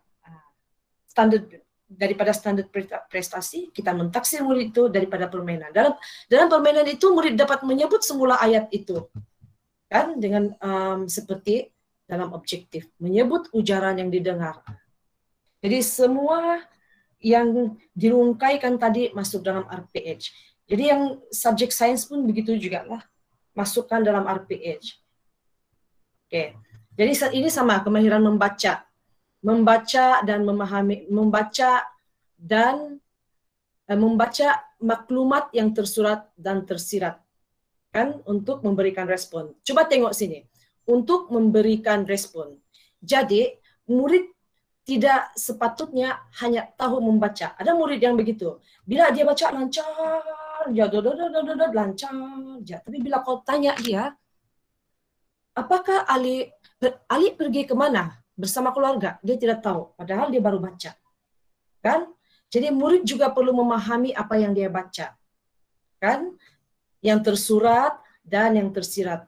Daripada standar prestasi, kita mentaksir murid itu daripada permainan. Dalam permainan itu, murid dapat menyebut semula ayat itu. Kan? Dengan seperti dalam objektif. Menyebut ujaran yang didengar. Jadi semua yang dirungkaikan tadi masuk dalam RPH. Jadi yang subjek sains pun begitu juga lah. Masukkan dalam RPH. Oke. Jadi ini sama kemahiran membaca dan memahami, membaca maklumat yang tersurat dan tersirat kan untuk memberikan respon. Coba tengok sini. Untuk memberikan respon. Jadi murid tidak sepatutnya hanya tahu membaca. Ada murid yang begitu. Bila dia baca lancar, lancar. Tapi bila kau tanya dia, apakah Ali pergi kemana bersama keluarga? Dia tidak tahu. Padahal dia baru baca. Kan? Jadi murid juga perlu memahami apa yang dia baca. Kan? Yang tersurat dan yang tersirat.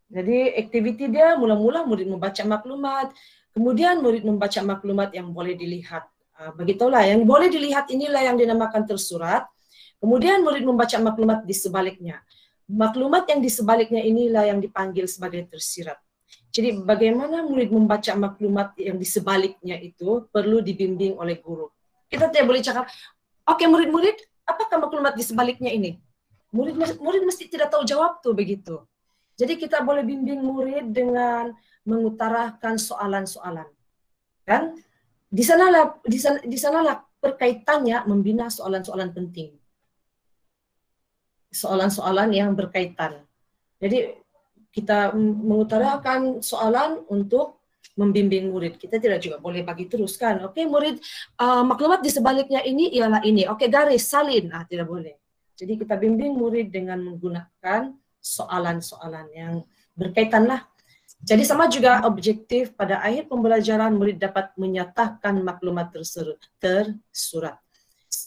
Jadi aktiviti dia mula-mula murid membaca maklumat, kemudian murid membaca maklumat yang boleh dilihat. Begitulah, yang boleh dilihat inilah yang dinamakan tersurat. Kemudian murid membaca maklumat di sebaliknya. Maklumat yang di sebaliknya inilah yang dipanggil sebagai tersirat. Jadi bagaimana murid membaca maklumat yang di sebaliknya itu perlu dibimbing oleh guru. Kita tidak boleh cakap, oke murid-murid, apakah maklumat di sebaliknya ini? Murid mesti tidak tahu jawab tuh begitu. Jadi kita boleh bimbing murid dengan mengutarakan soalan-soalan. Kan? Di sanalah perkaitannya membina soalan-soalan penting. Soalan-soalan yang berkaitan. Jadi kita mengutarakan soalan untuk membimbing murid. Kita tidak juga boleh bagi terus kan. Oke murid, maklumat di sebaliknya ini ialah ini. Oke garis, salin. Tidak boleh. Jadi kita bimbing murid dengan menggunakan soalan-soalan yang berkaitan lah. Jadi sama juga objektif pada akhir pembelajaran murid dapat menyatakan maklumat tersurat.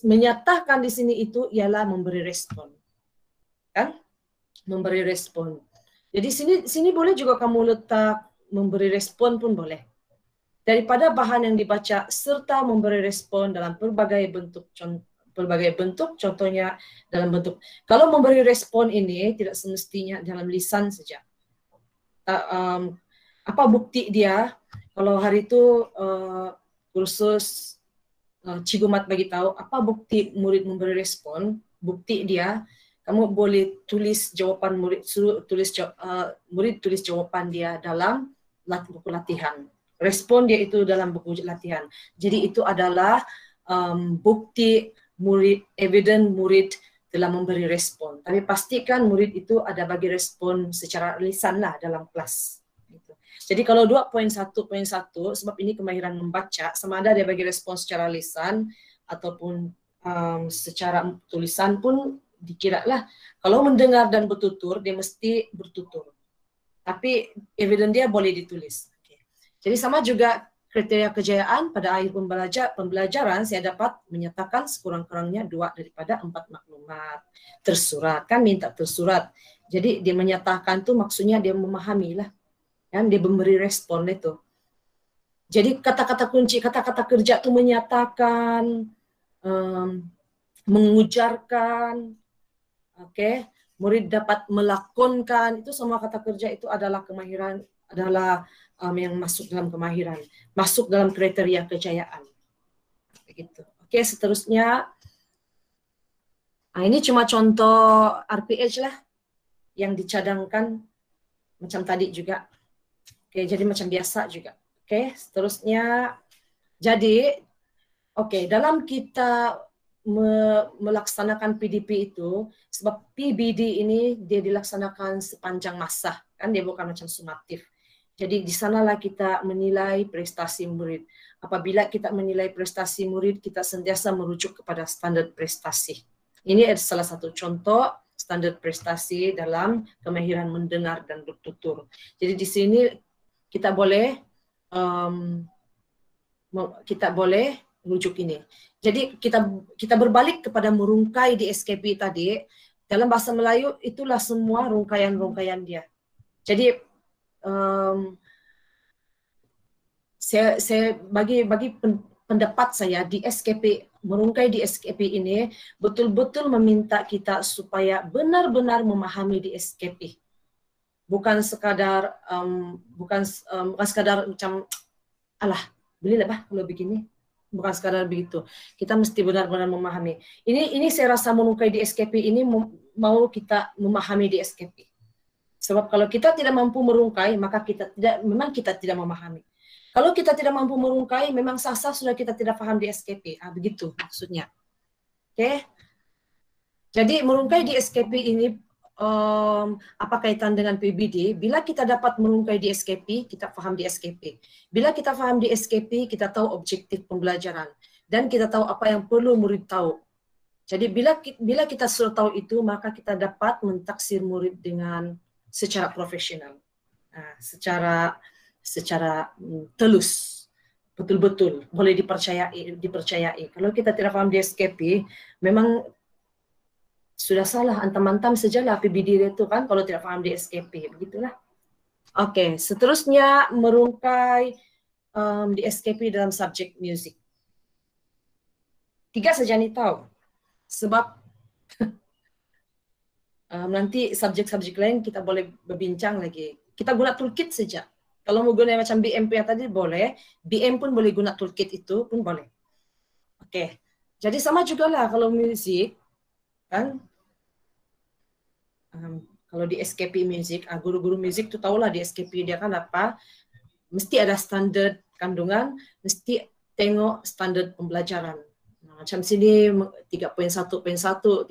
Menyatakan di sini itu ialah memberi respon. Kan? Memberi respon. Jadi sini boleh juga kamu letak memberi respon pun boleh. Daripada bahan yang dibaca serta memberi respon dalam berbagai bentuk, contohnya dalam bentuk. Kalau memberi respon ini tidak semestinya dalam lisan saja. Apa bukti dia? Kalau hari itu kursus Cigumat bagi tahu apa bukti murid memberi respon, bukti dia. Kamu boleh tulis jawapan murid, murid tulis jawapan dia dalam buku latihan. Respon dia itu dalam buku latihan. Jadi itu adalah bukti murid, evidence murid telah memberi respon. Tapi pastikan murid itu ada bagi respon secara lisan lah dalam kelas. Gitu. Jadi kalau 2.1.1, sebab ini kemahiran membaca, sama ada dia bagi respon secara lisan ataupun secara tulisan pun dikira lah. Kalau mendengar dan bertutur, dia mesti bertutur. tapi evidence dia boleh ditulis. Jadi sama juga kriteria kejayaan pada akhir pembelajaran saya dapat menyatakan sekurang-kurangnya 2 daripada 4 maklumat tersurat, kan minta tersurat. Jadi dia menyatakan tuh maksudnya dia memahami lah, kan dia memberi respon itu. Jadi kata-kata kunci, kata-kata kerja tuh menyatakan, mengujarkan, murid dapat melakonkan, itu semua kata kerja itu adalah kemahiran, adalah yang masuk dalam kemahiran, masuk dalam kriteria kejayaan. Begitu. Oke, seterusnya, ini cuma contoh RPH lah yang dicadangkan macam tadi juga. Oke, jadi macam biasa juga. Oke, seterusnya, jadi, dalam kita melaksanakan PDP itu, sebab PBD ini dia dilaksanakan sepanjang masa, kan dia bukan macam sumatif. Jadi di sanalah kita menilai prestasi murid. Apabila kita menilai prestasi murid, kita sentiasa merujuk kepada standar prestasi. Ini adalah salah satu contoh standar prestasi dalam kemahiran mendengar dan bertutur. Jadi di sini kita boleh merujuk ini. Jadi kita berbalik kepada merungkai di SKP tadi. Dalam bahasa Melayu itulah semua rungkaian-rungkaian dia. Jadi saya bagi pendapat saya di SKP, merungkai di SKP ini betul-betul meminta kita supaya benar-benar memahami di SKP. Bukan sekadar macam alah belilah bah kalau begini. Bukan sekadar begitu. Kita mesti benar-benar memahami. Ini saya rasa merungkai di SKP ini mau kita memahami di SKP. Sebab kalau kita tidak mampu merungkai, maka memang kita tidak memahami. Kalau kita tidak mampu merungkai, memang sah-sah sudah kita tidak paham di SKP. Begitu maksudnya. Oke. Jadi merungkai di SKP ini apa kaitan dengan PBD? Bila kita dapat merungkai di SKP, kita paham di SKP. Bila kita paham di SKP, kita tahu objektif pembelajaran dan kita tahu apa yang perlu murid tahu. Jadi bila kita sudah tahu itu, maka kita dapat mentaksir murid dengan secara profesional, secara telus, betul-betul boleh dipercayai. Kalau kita tidak paham di SKP, memang sudah salah, antam-antam sajalah PBD itu kan kalau tidak paham di SKP, begitulah. Oke, seterusnya merungkai di SKP dalam subjek musik. 3 saja nih tahu, sebab nanti subjek-subjek lain kita boleh berbincang lagi. Kita guna toolkit saja. Kalau mau guna macam BMP tadi boleh, BM pun boleh guna toolkit itu pun boleh. Oke, jadi sama juga lah kalau musik, kan? Kalau di SKP musik, guru-guru musik tuh tahulah di SKP dia kan apa, mesti ada standar kandungan, mesti tengok standar pembelajaran. Macam sini 3.1.1, 3.1.2.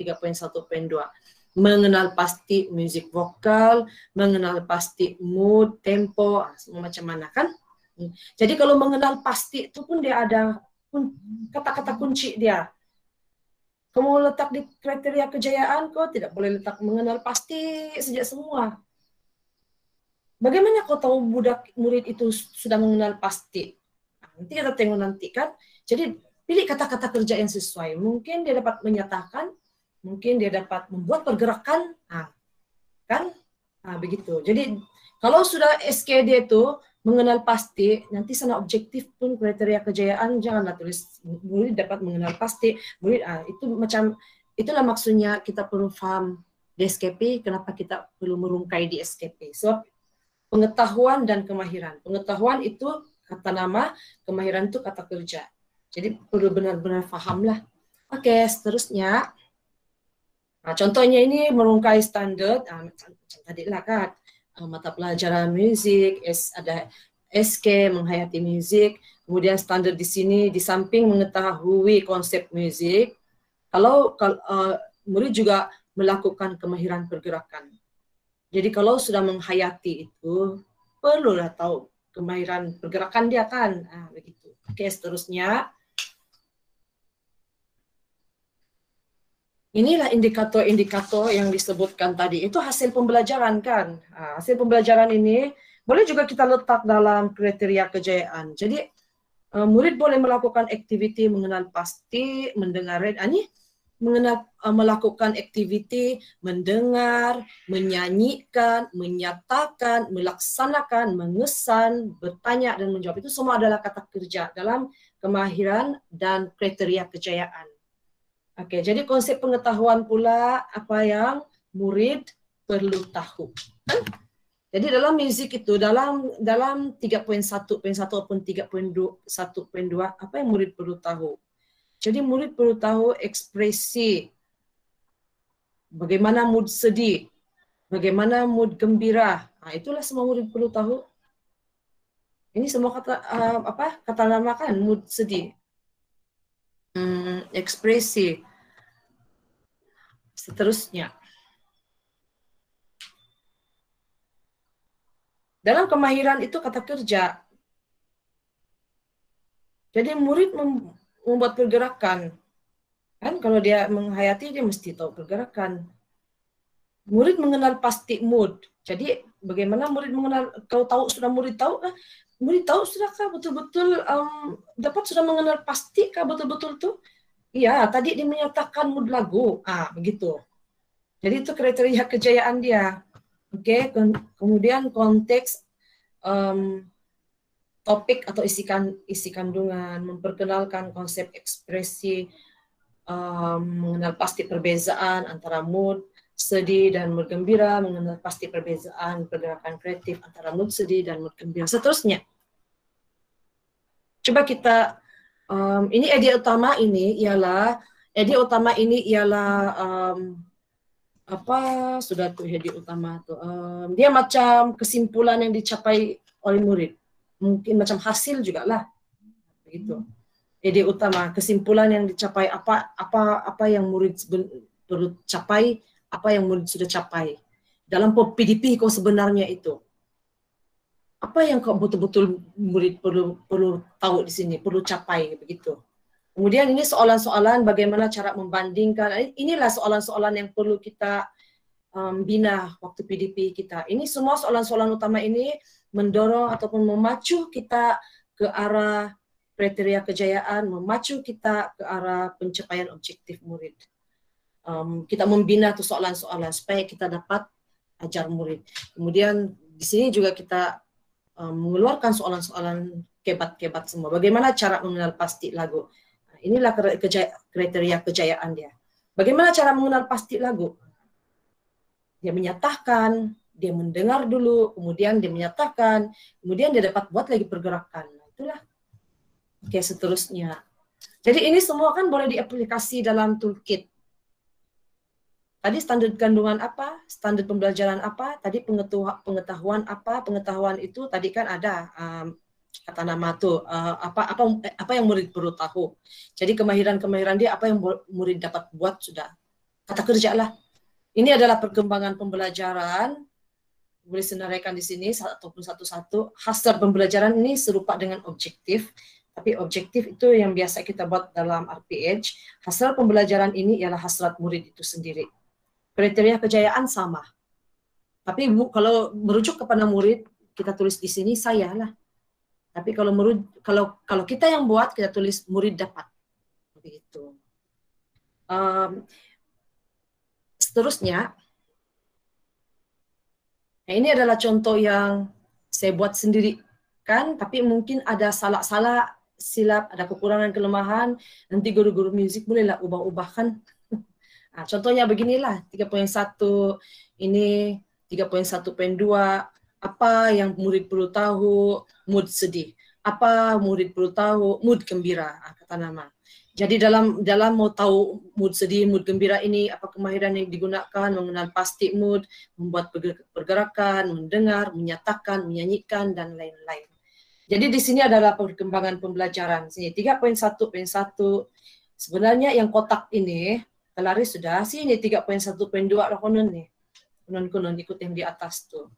Mengenal pasti musik vokal, mengenal pasti mood, tempo, semua macam mana kan. Jadi kalau mengenal pasti itu pun dia ada kata-kata kunci dia. Kamu letak di kriteria kejayaan, kau tidak boleh letak mengenal pasti sejak semua. Bagaimana kau tahu murid itu sudah mengenal pasti? Nanti kita tengok nanti kan. Jadi pilih kata-kata kerja yang sesuai. Mungkin dia dapat menyatakan, mungkin dia dapat membuat pergerakan, kan? Begitu. Jadi kalau sudah SKD itu mengenal pasti, nanti sana objektif pun kriteria kejayaan janganlah tulis murid dapat mengenal pasti. Murid itu macam itulah maksudnya kita perlu paham di SKP, kenapa kita perlu merungkai di SKP. Sebab pengetahuan dan kemahiran. Pengetahuan itu kata nama, kemahiran itu kata kerja. Jadi perlu benar-benar pahamlah. Oke, seterusnya. Contohnya ini merungkai standar, macam tadi lah kan, mata pelajaran musik, ada SK menghayati musik, kemudian standar di sini di samping mengetahui konsep musik, kalau murid juga melakukan kemahiran pergerakan. Jadi kalau sudah menghayati itu, perlulah tahu kemahiran pergerakan dia kan, begitu. Oke, seterusnya. Inilah indikator-indikator yang disebutkan tadi. Itu hasil pembelajaran kan. Hasil pembelajaran ini boleh juga kita letak dalam kriteria kejayaan. Jadi murid boleh melakukan aktiviti mengenal pasti, mendengar, ini melakukan aktiviti mendengar, menyanyikan, menyatakan, melaksanakan, mengesan, bertanya dan menjawab. Itu semua adalah kata kerja dalam kemahiran dan kriteria kejayaan. Oke, jadi konsep pengetahuan pula apa yang murid perlu tahu. Jadi dalam musik itu, dalam 3.1.1 ataupun 3.1.2, apa yang murid perlu tahu? Jadi murid perlu tahu ekspresi, bagaimana mood sedih, bagaimana mood gembira. Nah, itulah semua murid perlu tahu. Ini semua kata nama kan, mood sedih, ekspresi, seterusnya. Dalam kemahiran itu kata kerja. Jadi murid membuat pergerakan. Kan kalau dia menghayati, dia mesti tahu pergerakan. Murid mengenal pasti mood. Jadi bagaimana murid mengenal, kalau tahu sudah murid tahu, murid tahu sudahkah betul-betul dapat sudah mengenal pasti kah betul-betul tuh? Iya, tadi dia menyatakan mood lagu. Begitu. Jadi itu kriteria kejayaan dia. Oke, kemudian konteks topik atau isi kandungan, memperkenalkan konsep ekspresi, mengenal pasti perbezaan antara mood sedih dan mood gembira, mengenal pasti perbezaan pergerakan kreatif antara mood sedih dan mood gembira, seterusnya. Coba kita, ini ide utama ini ialah apa sudah tuh ide utama tuh, dia macam kesimpulan yang dicapai oleh murid, mungkin macam hasil juga lah, begitu. Ide utama, kesimpulan yang dicapai, apa yang murid perlu capai, apa yang murid sudah capai dalam PDP kok sebenarnya itu. Apa yang kok betul-betul murid perlu tahu di sini, perlu capai, begitu. Kemudian ini soalan-soalan bagaimana cara membandingkan. Inilah soalan-soalan yang perlu kita bina waktu PDP kita. Ini semua soalan-soalan utama ini mendorong ataupun memacu kita ke arah kriteria kejayaan, memacu kita ke arah pencapaian objektif murid. Kita membina tuh soalan-soalan supaya kita dapat ajar murid. Kemudian di sini juga kita mengeluarkan soalan-soalan kebat-kebat semua. Bagaimana cara mengenal pasti lagu? Inilah kriteria kejayaan dia. Bagaimana cara mengenal pasti lagu? Dia menyatakan, dia mendengar dulu, kemudian dia menyatakan, kemudian dia dapat buat lagi pergerakan. Nah, itulah. Oke, seterusnya. Jadi ini semua kan boleh diaplikasi dalam toolkit. Tadi standar kandungan apa? Standar pembelajaran apa? Tadi pengetahuan apa? Pengetahuan itu tadi kan ada kata nama tuh apa yang murid perlu tahu. Jadi kemahiran dia apa yang murid dapat buat sudah. Kata kerja lah. Ini adalah perkembangan pembelajaran. Boleh senaraikan di sini ataupun satu-satu. Hasrat pembelajaran ini serupa dengan objektif. Tapi objektif itu yang biasa kita buat dalam RPH. Hasrat pembelajaran ini ialah hasrat murid itu sendiri. Kriteria kejayaan sama. Tapi kalau merujuk kepada murid, kita tulis di sini saya lah. Tapi kalau kita yang buat, kita tulis murid dapat. Begitu. Seterusnya, nah ini adalah contoh yang saya buat sendiri kan, tapi mungkin ada salah-salah silap, ada kekurangan kelemahan. Nanti guru-guru musik bolehlah ubah-ubahkan. Nah, contohnya beginilah 3.1 ini 3.1.2. Apa yang murid perlu tahu? Mood sedih. Apa murid perlu tahu? Mood gembira, kata nama. Jadi dalam mau tahu mood sedih, mood gembira ini, apa kemahiran yang digunakan, mengenal pasti mood, membuat pergerakan, mendengar, menyatakan, menyanyikan, dan lain-lain. Jadi di sini adalah perkembangan pembelajaran. Sini 3.1.1. Sebenarnya yang kotak ini, lari sudah, sini 3.1.2 konon nih. Konon ikut yang di atas tuh.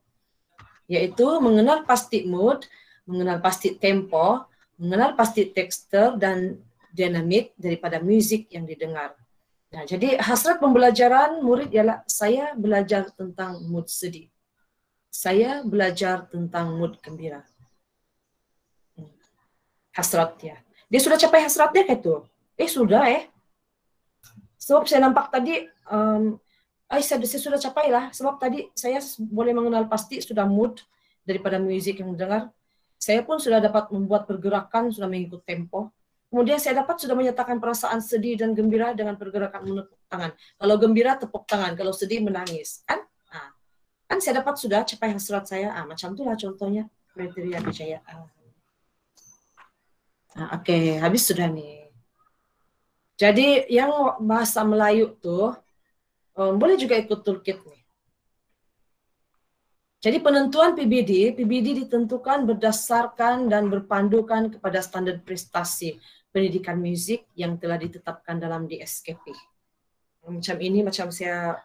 Yaitu mengenal pasti mood, mengenal pasti tempo, mengenal pasti tekstur dan dinamik daripada musik yang didengar. Nah, jadi hasrat pembelajaran murid ialah saya belajar tentang mood sedih. Saya belajar tentang mood gembira. Hasratnya. Dia sudah capai hasratnya kayak itu. Sudah Sebab saya nampak tadi, saya sudah capai lah. Sebab tadi saya boleh mengenal pasti sudah mood daripada musik yang mendengar. Saya pun sudah dapat membuat pergerakan, sudah mengikut tempo. Kemudian saya dapat sudah menyatakan perasaan sedih dan gembira dengan pergerakan menepuk tangan. Kalau gembira tepuk tangan, kalau sedih menangis. Kan saya dapat sudah capai hasrat saya. Macam itulah contohnya kriteria kejayaan. Oke, habis sudah nih. Jadi yang bahasa Melayu tuh boleh juga ikut toolkit nih. Jadi penentuan PBD ditentukan berdasarkan dan berpandukan kepada standar prestasi pendidikan musik yang telah ditetapkan dalam DSKP. Macam saya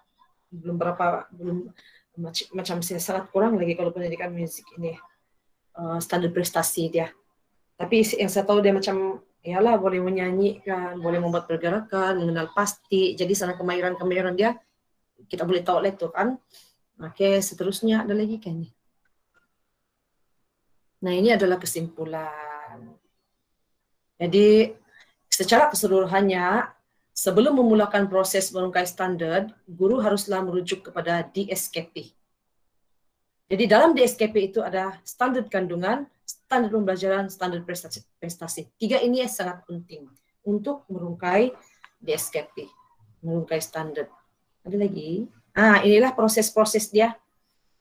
macam saya sangat kurang lagi kalau pendidikan musik ini standar prestasi dia. Tapi yang saya tahu dia macam ialah boleh menyanyikan, boleh membuat pergerakan, mengenal pasti. Jadi sana kemahiran dia kita boleh tahu lah itu kan. Oke, seterusnya ada lagi kan nih. Nah, ini adalah kesimpulan. Jadi, secara keseluruhannya, sebelum memulakan proses merungkai standar, guru haruslah merujuk kepada DSKP. Jadi dalam DSKP itu ada standar kandungan, standar pembelajaran, standar prestasi. 3 ini sangat penting untuk merungkai DSKP, merungkai standar. Ada lagi? Inilah proses-proses dia.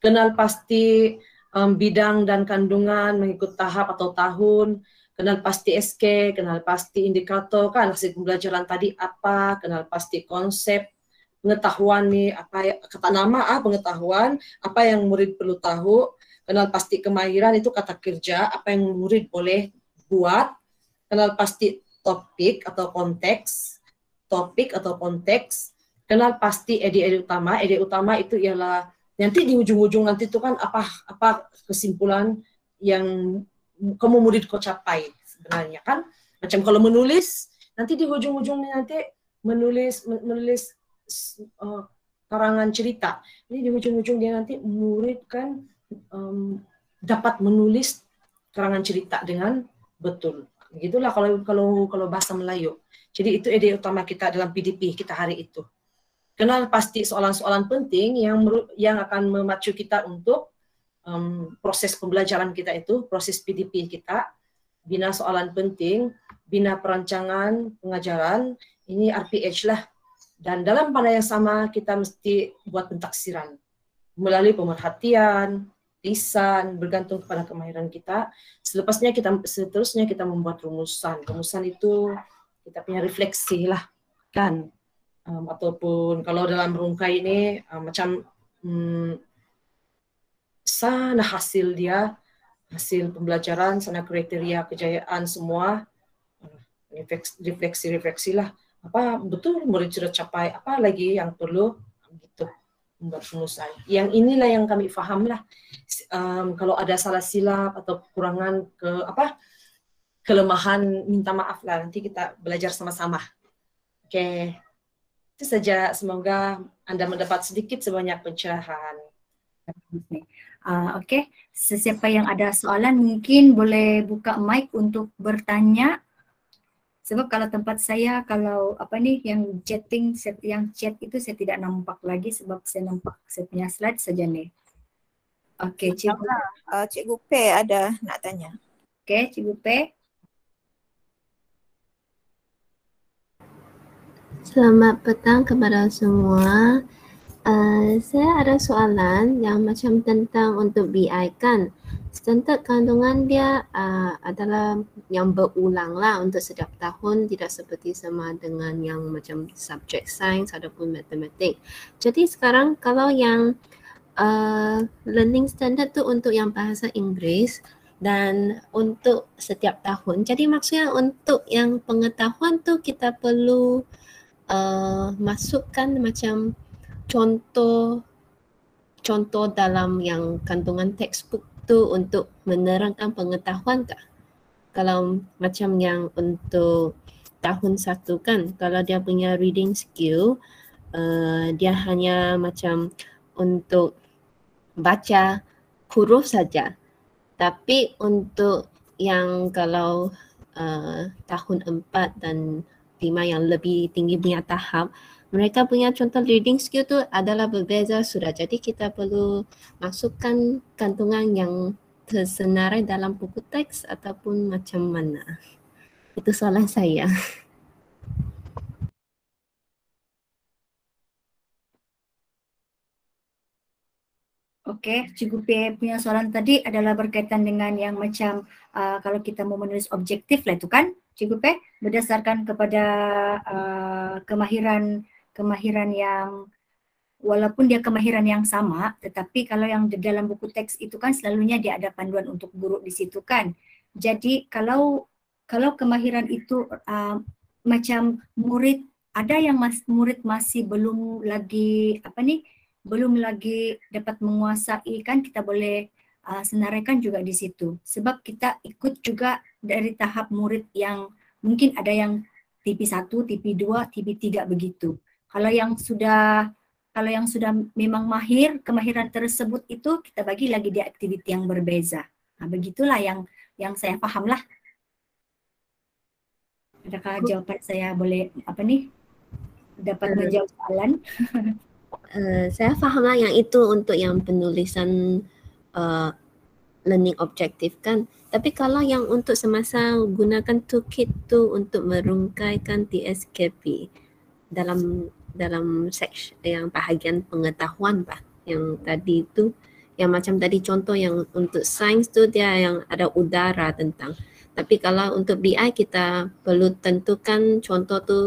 Kenal pasti bidang dan kandungan mengikut tahap atau tahun, kenal pasti SK, kenal pasti indikator, kan hasil pembelajaran tadi apa, kenal pasti konsep, pengetahuan nih, apa kata nama pengetahuan, apa yang murid perlu tahu, kenal pasti kemahiran itu kata kerja, apa yang murid boleh buat, kenal pasti topik atau konteks, kenal pasti ide utama itu ialah nanti di ujung-ujung nanti itu kan apa kesimpulan yang kamu murid kau capai sebenarnya kan, macam kalau menulis nanti di ujung-ujungnya nanti menulis karangan cerita. Ini di ujung-ujung dia nanti murid kan dapat menulis karangan cerita dengan betul. Begitulah kalau bahasa Melayu. Jadi itu ide utama kita dalam PDP kita hari itu. Kenal pasti soalan-soalan penting yang akan memacu kita untuk proses pembelajaran kita itu, proses PDP kita. Bina soalan penting, bina perancangan pengajaran, ini RPH lah. Dan dalam pada yang sama kita mesti buat pentaksiran melalui pemerhatian, lisan, bergantung kepada kemahiran kita. Seterusnya kita membuat rumusan. Rumusan itu kita punya refleksi lah kan. Ataupun kalau dalam merungkai ini macam sana hasil pembelajaran, sana kriteria kejayaan semua, refleksi lah. Apa betul murid sudah capai, apa lagi yang perlu gitu membuat rumusan. Yang inilah yang kami faham lah. Kalau ada salah silap atau kekurangan kelemahan minta maaf lah, nanti kita belajar sama-sama. Oke. Itu saja, semoga Anda mendapat sedikit sebanyak pencerahan. Oke, sesiapa yang ada soalan mungkin boleh buka mic untuk bertanya. Sebab kalau tempat saya, kalau yang chat itu saya tidak nampak lagi sebab saya nampak saya punya slide saja nih. Oke, Cikgu P ada nak tanya. Oke, Cikgu P. Selamat petang kepada semua. Saya ada soalan yang macam tentang untuk BI kan. Standard kandungan dia adalah yang berulang lah untuk setiap tahun, tidak seperti sama dengan yang macam subjek sains ataupun matematik. Jadi sekarang kalau yang learning standard tu untuk yang bahasa Inggeris dan untuk setiap tahun. Jadi maksudnya untuk yang pengetahuan tu kita perlu masukkan macam contoh dalam yang kandungan textbook tu untuk menerangkan pengetahuan kah? Kalau macam yang untuk tahun 1 kan, kalau dia punya reading skill, dia hanya macam untuk baca huruf saja. Tapi untuk yang kalau tahun 4 dan 5 yang lebih tinggi punya tahap, mereka punya contoh reading skill tu adalah berbeza sudah. Jadi kita perlu masukkan kantungan yang tersenarai dalam buku teks ataupun macam mana. Itu soalan saya. Oke, Cikgu P punya soalan tadi adalah berkaitan dengan yang macam kalau kita mau menulis objektif lah itu kan, Cikgu P, berdasarkan kepada kemahiran yang walaupun dia kemahiran yang sama, tetapi kalau yang di dalam buku teks itu kan selalunya dia ada panduan untuk guru di situ kan. Jadi kalau kemahiran itu macam murid, ada yang murid masih belum lagi belum lagi dapat menguasai kan, kita boleh senaraikan juga di situ. Sebab kita ikut juga dari tahap murid yang mungkin ada yang TP1, TP2, TP3 begitu. Kalau yang sudah memang mahir, kemahiran tersebut itu kita bagi lagi di aktiviti yang berbeza. Nah, begitulah yang saya paham lah. Adakah jawaban saya boleh dapat menjawab soalan? Saya fahamlah yang itu untuk yang penulisan learning objective kan. Tapi kalau yang untuk semasa gunakan toolkit tu untuk merungkaikan TSKP dalam section yang bahagian pengetahuan Pak, yang tadi tu, yang macam tadi contoh yang untuk sains tu dia yang ada udara tentang. Tapi kalau untuk BI kita perlu tentukan contoh tu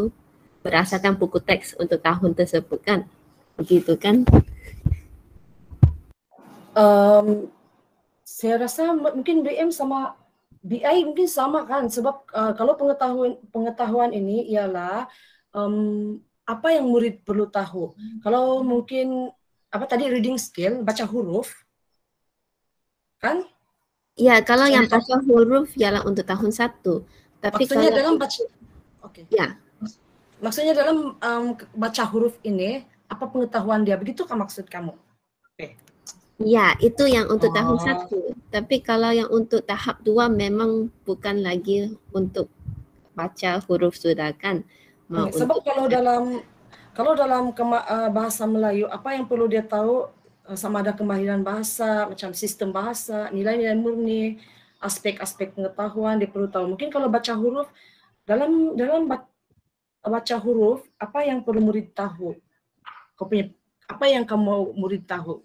berdasarkan buku teks untuk tahun tersebut kan. Begitu kan? Saya rasa mungkin BM sama BI mungkin sama kan, sebab kalau pengetahuan ini ialah apa yang murid perlu tahu. Kalau mungkin tadi reading skill, baca huruf, kan? Ya, kalau yang baca huruf ialah untuk tahun 1. Tapi maksudnya kalau dalam baca, ya. Maksudnya dalam baca huruf ini, apa pengetahuan dia? Begitukah maksud kamu? Ya, itu yang untuk tahun 1. Tapi kalau yang untuk tahap 2 memang bukan lagi untuk baca huruf sudah kan. Sebab kalau dalam bahasa Melayu, apa yang perlu dia tahu sama ada kemahiran bahasa, macam sistem bahasa, nilai-nilai murni, aspek-aspek pengetahuan dia perlu tahu. Mungkin kalau baca huruf, dalam baca huruf, apa yang perlu murid tahu? Apa yang kamu murid tahu?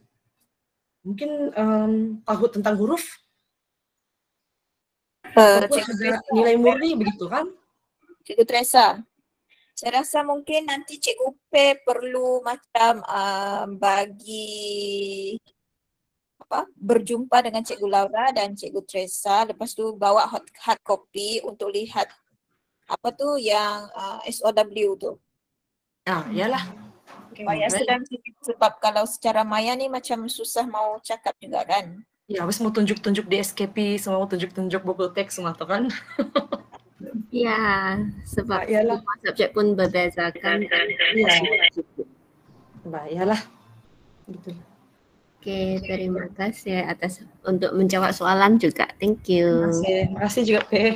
Mungkin tahu tentang huruf, nilai murni begitu kan? Cikgu Teresa, saya rasa mungkin nanti Cikgu P perlu macam bagi berjumpa dengan Cikgu Laura dan Cikgu Teresa, lepas tu bawa hard copy untuk lihat apa tu yang SOW tu. Yalah. Supaya sedang, sebab kalau secara maya ni macam susah mau cakap juga kan. Ya, habis mau tunjuk-tunjuk di SKP, semua mau tunjuk-tunjuk buku teks semua tu kan. Ya, sebab semua subjek pun berbeza kan. Ya. Yalah. Gitu. Oke, terima kasih atas untuk menjawab soalan juga. Thank you. Terima kasih juga P.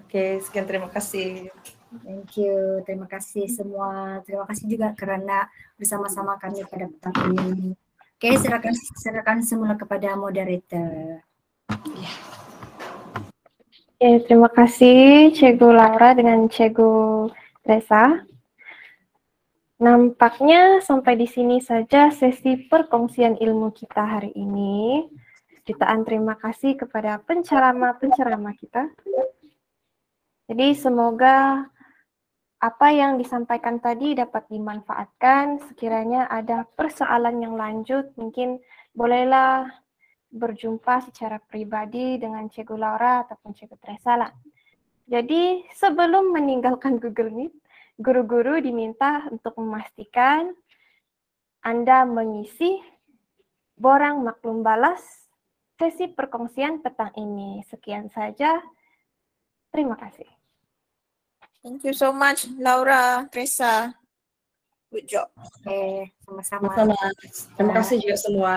Oke, sekian terima kasih. Thank you, terima kasih semua. Terima kasih juga kerana bersama-sama kami pada petang ini. Oke, silakan semula kepada moderator. Oke, terima kasih Cikgu Laura dengan Cikgu Teresa. Nampaknya sampai di sini saja sesi perkongsian ilmu kita hari ini. Jutaan terima kasih kepada penceramah kita. Jadi semoga apa yang disampaikan tadi dapat dimanfaatkan. Sekiranya ada persoalan yang lanjut, mungkin bolehlah berjumpa secara pribadi dengan Cikgu Laura ataupun Cikgu Teresa lah. Jadi sebelum meninggalkan Google Meet, guru-guru diminta untuk memastikan Anda mengisi borang maklum balas sesi perkongsian petang ini. Sekian saja. Terima kasih. Thank you so much, Laura, Teresa. Good job. Oke, sama-sama. Sama-sama. Terima kasih juga semua.